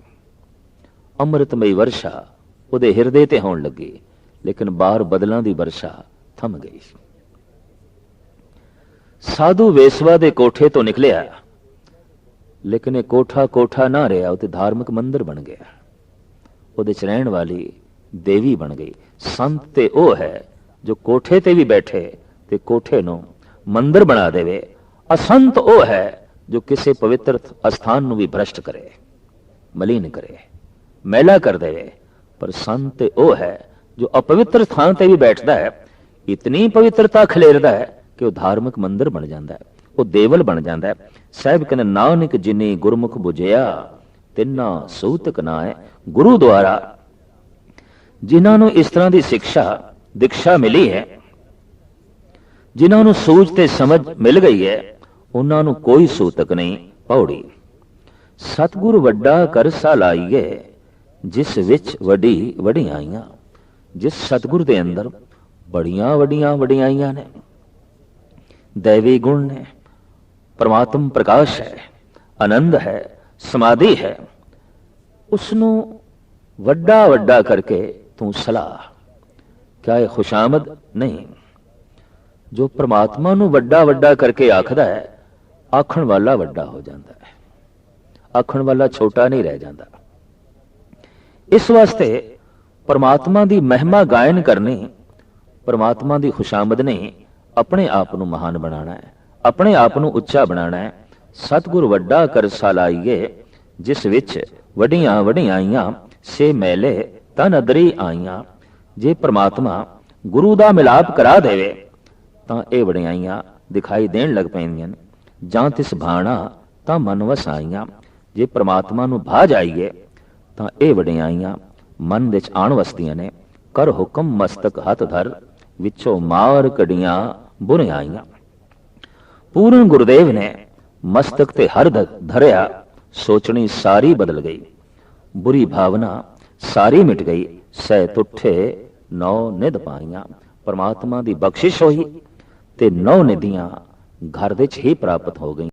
ਅੰਮ੍ਰਿਤਮਈ ਵਰਸ਼ਾ ਉਹਦੇ ਹਿਰਦੇ ਤੇ ਹੋਣ ਲੱਗੀ, ਲੇਕਿਨ ਬਾਹਰ ਬਦਲਾਂ ਦੀ ਵਰਸ਼ਾ ਥੰਮ ਗਈ। ਸਾਧੂ ਵੇਸਵਾ ਦੇ ਕੋਠੇ ਤੋਂ ਨਿਕਲਿਆ, ਲੇਕਿਨ ਇਹ ਕੋਠਾ ਕੋਠਾ ਨਾ ਰਿਹਾ, ਉਹ ਤੇ ਧਾਰਮਿਕ ਮੰਦਰ ਬਣ ਗਿਆ। ਉਹਦੇ ਚ ਰਹਿਣ ਵਾਲੀ ਦੇਵੀ ਬਣ ਗਈ। ਸੰਤ ਤੇ ਉਹ ਹੈ ਜੋ ਕੋਠੇ ਤੇ ਵੀ ਬੈਠੇ ਤੇ ਕੋਠੇ ਨੂੰ ਮੰਦਰ ਬਣਾ ਦੇਵੇ। ਅਸੰਤ ਉਹ ਹੈ ਜੋ ਕਿਸੇ ਪਵਿੱਤਰ ਅਸਥਾਨ ਨੂੰ ਵੀ ਭ੍ਰਸ਼ਟ ਕਰੇ, ਮਲੀਨ ਕਰੇ, ਮੈਲਾ ਕਰ ਦੇਵੇ। ਪਰ ਸੰਤ ਉਹ ਹੈ ਜੋ ਅਪਵਿੱਤਰ ਥਾਂ ਤੇ ਵੀ ਬੈਠਦਾ ਹੈ, ਇਤਨੀ ਪਵਿੱਤਰਤਾ ਖਲੇਰਦਾ ਹੈ ਕਿ ਉਹ ਧਾਰਮਿਕ ਮੰਦਰ ਬਣ ਜਾਂਦਾ ਹੈ, ਉਹ ਦੇਵਲ ਬਣ ਜਾਂਦਾ ਹੈ। ਸਾਹਿਬ ਕਹਿੰਦੇ, ਨਾਨਕ ਜਿਨੀ ਗੁਰਮੁਖ ਬੁਝਿਆ ਤਿੰਨਾ ਸੂਤਕ ਨਾਏ। ਗੁਰੂ ਦੁਆਰਾ ਜਿਨ੍ਹਾਂ ਨੂੰ ਇਸ ਤਰ੍ਹਾਂ ਦੀ ਸਿੱਖਿਆ ਦੀਕਸ਼ਾ ਮਿਲੀ ਹੈ, ਜਿਨ੍ਹਾਂ ਨੂੰ ਸੂਝ ਤੇ ਸਮਝ ਮਿਲ ਗਈ ਹੈ, ਉਹਨਾਂ ਨੂੰ ਕੋਈ ਸੂਤਕ ਨਹੀਂ ਪੌੜੀ। ਸਤਿਗੁਰ ਵੱਡਾ ਕਰਸਾ ਲਾਈਏ, ਜਿਸ ਵਿੱਚ ਵੱਡੀ ਵਡਿਆਈਆਂ। ਜਿਸ ਸਤਿਗੁਰ ਦੇ ਅੰਦਰ ਬੜੀਆਂ ਵੱਡੀਆਂ ਵਡਿਆਈਆਂ ਨੇ, दैवी गुण ने, परमात्म प्रकाश है, आनंद है, समाधि है, उसनू वड्डा वड्डा करके तू सलाह। क्या यह खुशामद नहीं? जो परमात्मा नू वड्डा वड्डा करके आखदा है, आखण वाला वड्डा हो जाता है, आखण वाला छोटा नहीं रह जाता। इस वास्ते परमात्मा दी महिमा गायन करनी, परमात्मा दी खुशामद नहीं, अपने आप ਨੂੰ ਮਹਾਨ ਬਣਾਉਣਾ ਹੈ, ਆਪਣੇ ਆਪ ਨੂੰ ਉੱਚਾ ਬਣਾਉਣਾ ਹੈ। ਸਤਿਗੁਰ ਵੱਡਾ ਕਰਸਾ ਲਾਈਏ, ਜਿਸ ਵਿੱਚ ਵੱਡੀਆਂ ਵਡਿਆਈਆਂ ਸੇ ਮੈਲੇ ਤਨ ਅਦਰੀ ਆਈਆਂ। ਜੇ ਪ੍ਰਮਾਤਮਾ ਗੁਰੂ ਦਾ ਮਿਲਾਪ ਕਰਾ ਦੇਵੇ ਤਾਂ ਇਹ ਵਡਿਆਈਆਂ ਦਿਖਾਈ ਦੇਣ ਲੱਗ ਪੈਂਦੀਆਂ ਨੇ। ਜਾਂ ਤਿਸ ਭਾਣਾ ਤਾਂ ਮਨ ਵਸਾਈਆਂ। ਜੇ ਪ੍ਰਮਾਤਮਾ ਨੂੰ ਭਾ ਜਾਈਏ ਤਾਂ ਇਹ ਵਡਿਆਈਆਂ ਮਨ ਵਿੱਚ ਆਣ ਵਸਦੀਆਂ ਨੇ। ਕਰ ਹੁਕਮ ਮਸਤਕ ਹੱਥ ਧਰ, ਵਿੱਚੋਂ ਮਾਰ ਕਢੀਆਂ ਬੁਰਿਆਈਆਂ। ਪੂਰਨ ਗੁਰਦੇਵ ਨੇ ਮਸਤਕ ਤੇ ਹਰ ਧਰਿਆ, ਸੋਚਣੀ ਸਾਰੀ ਬਦਲ ਗਈ। ਬੁਰੀ ਭਾਵਨਾ ਸਾਰੀ ਮਿਟ ਗਈ, ਸਹਿ ਤੁਠੇ ਨੌ ਨਿਧ ਪਾਈਆਂ। ਪਰਮਾਤਮਾ ਦੀ ਬਖਸ਼ਿਸ਼ ਹੋਈ ਤੇ ਨੌ ਨਿਧੀਆਂ ਘਰ ਵਿੱਚ ਹੀ ਪ੍ਰਾਪਤ ਹੋ ਗਈ।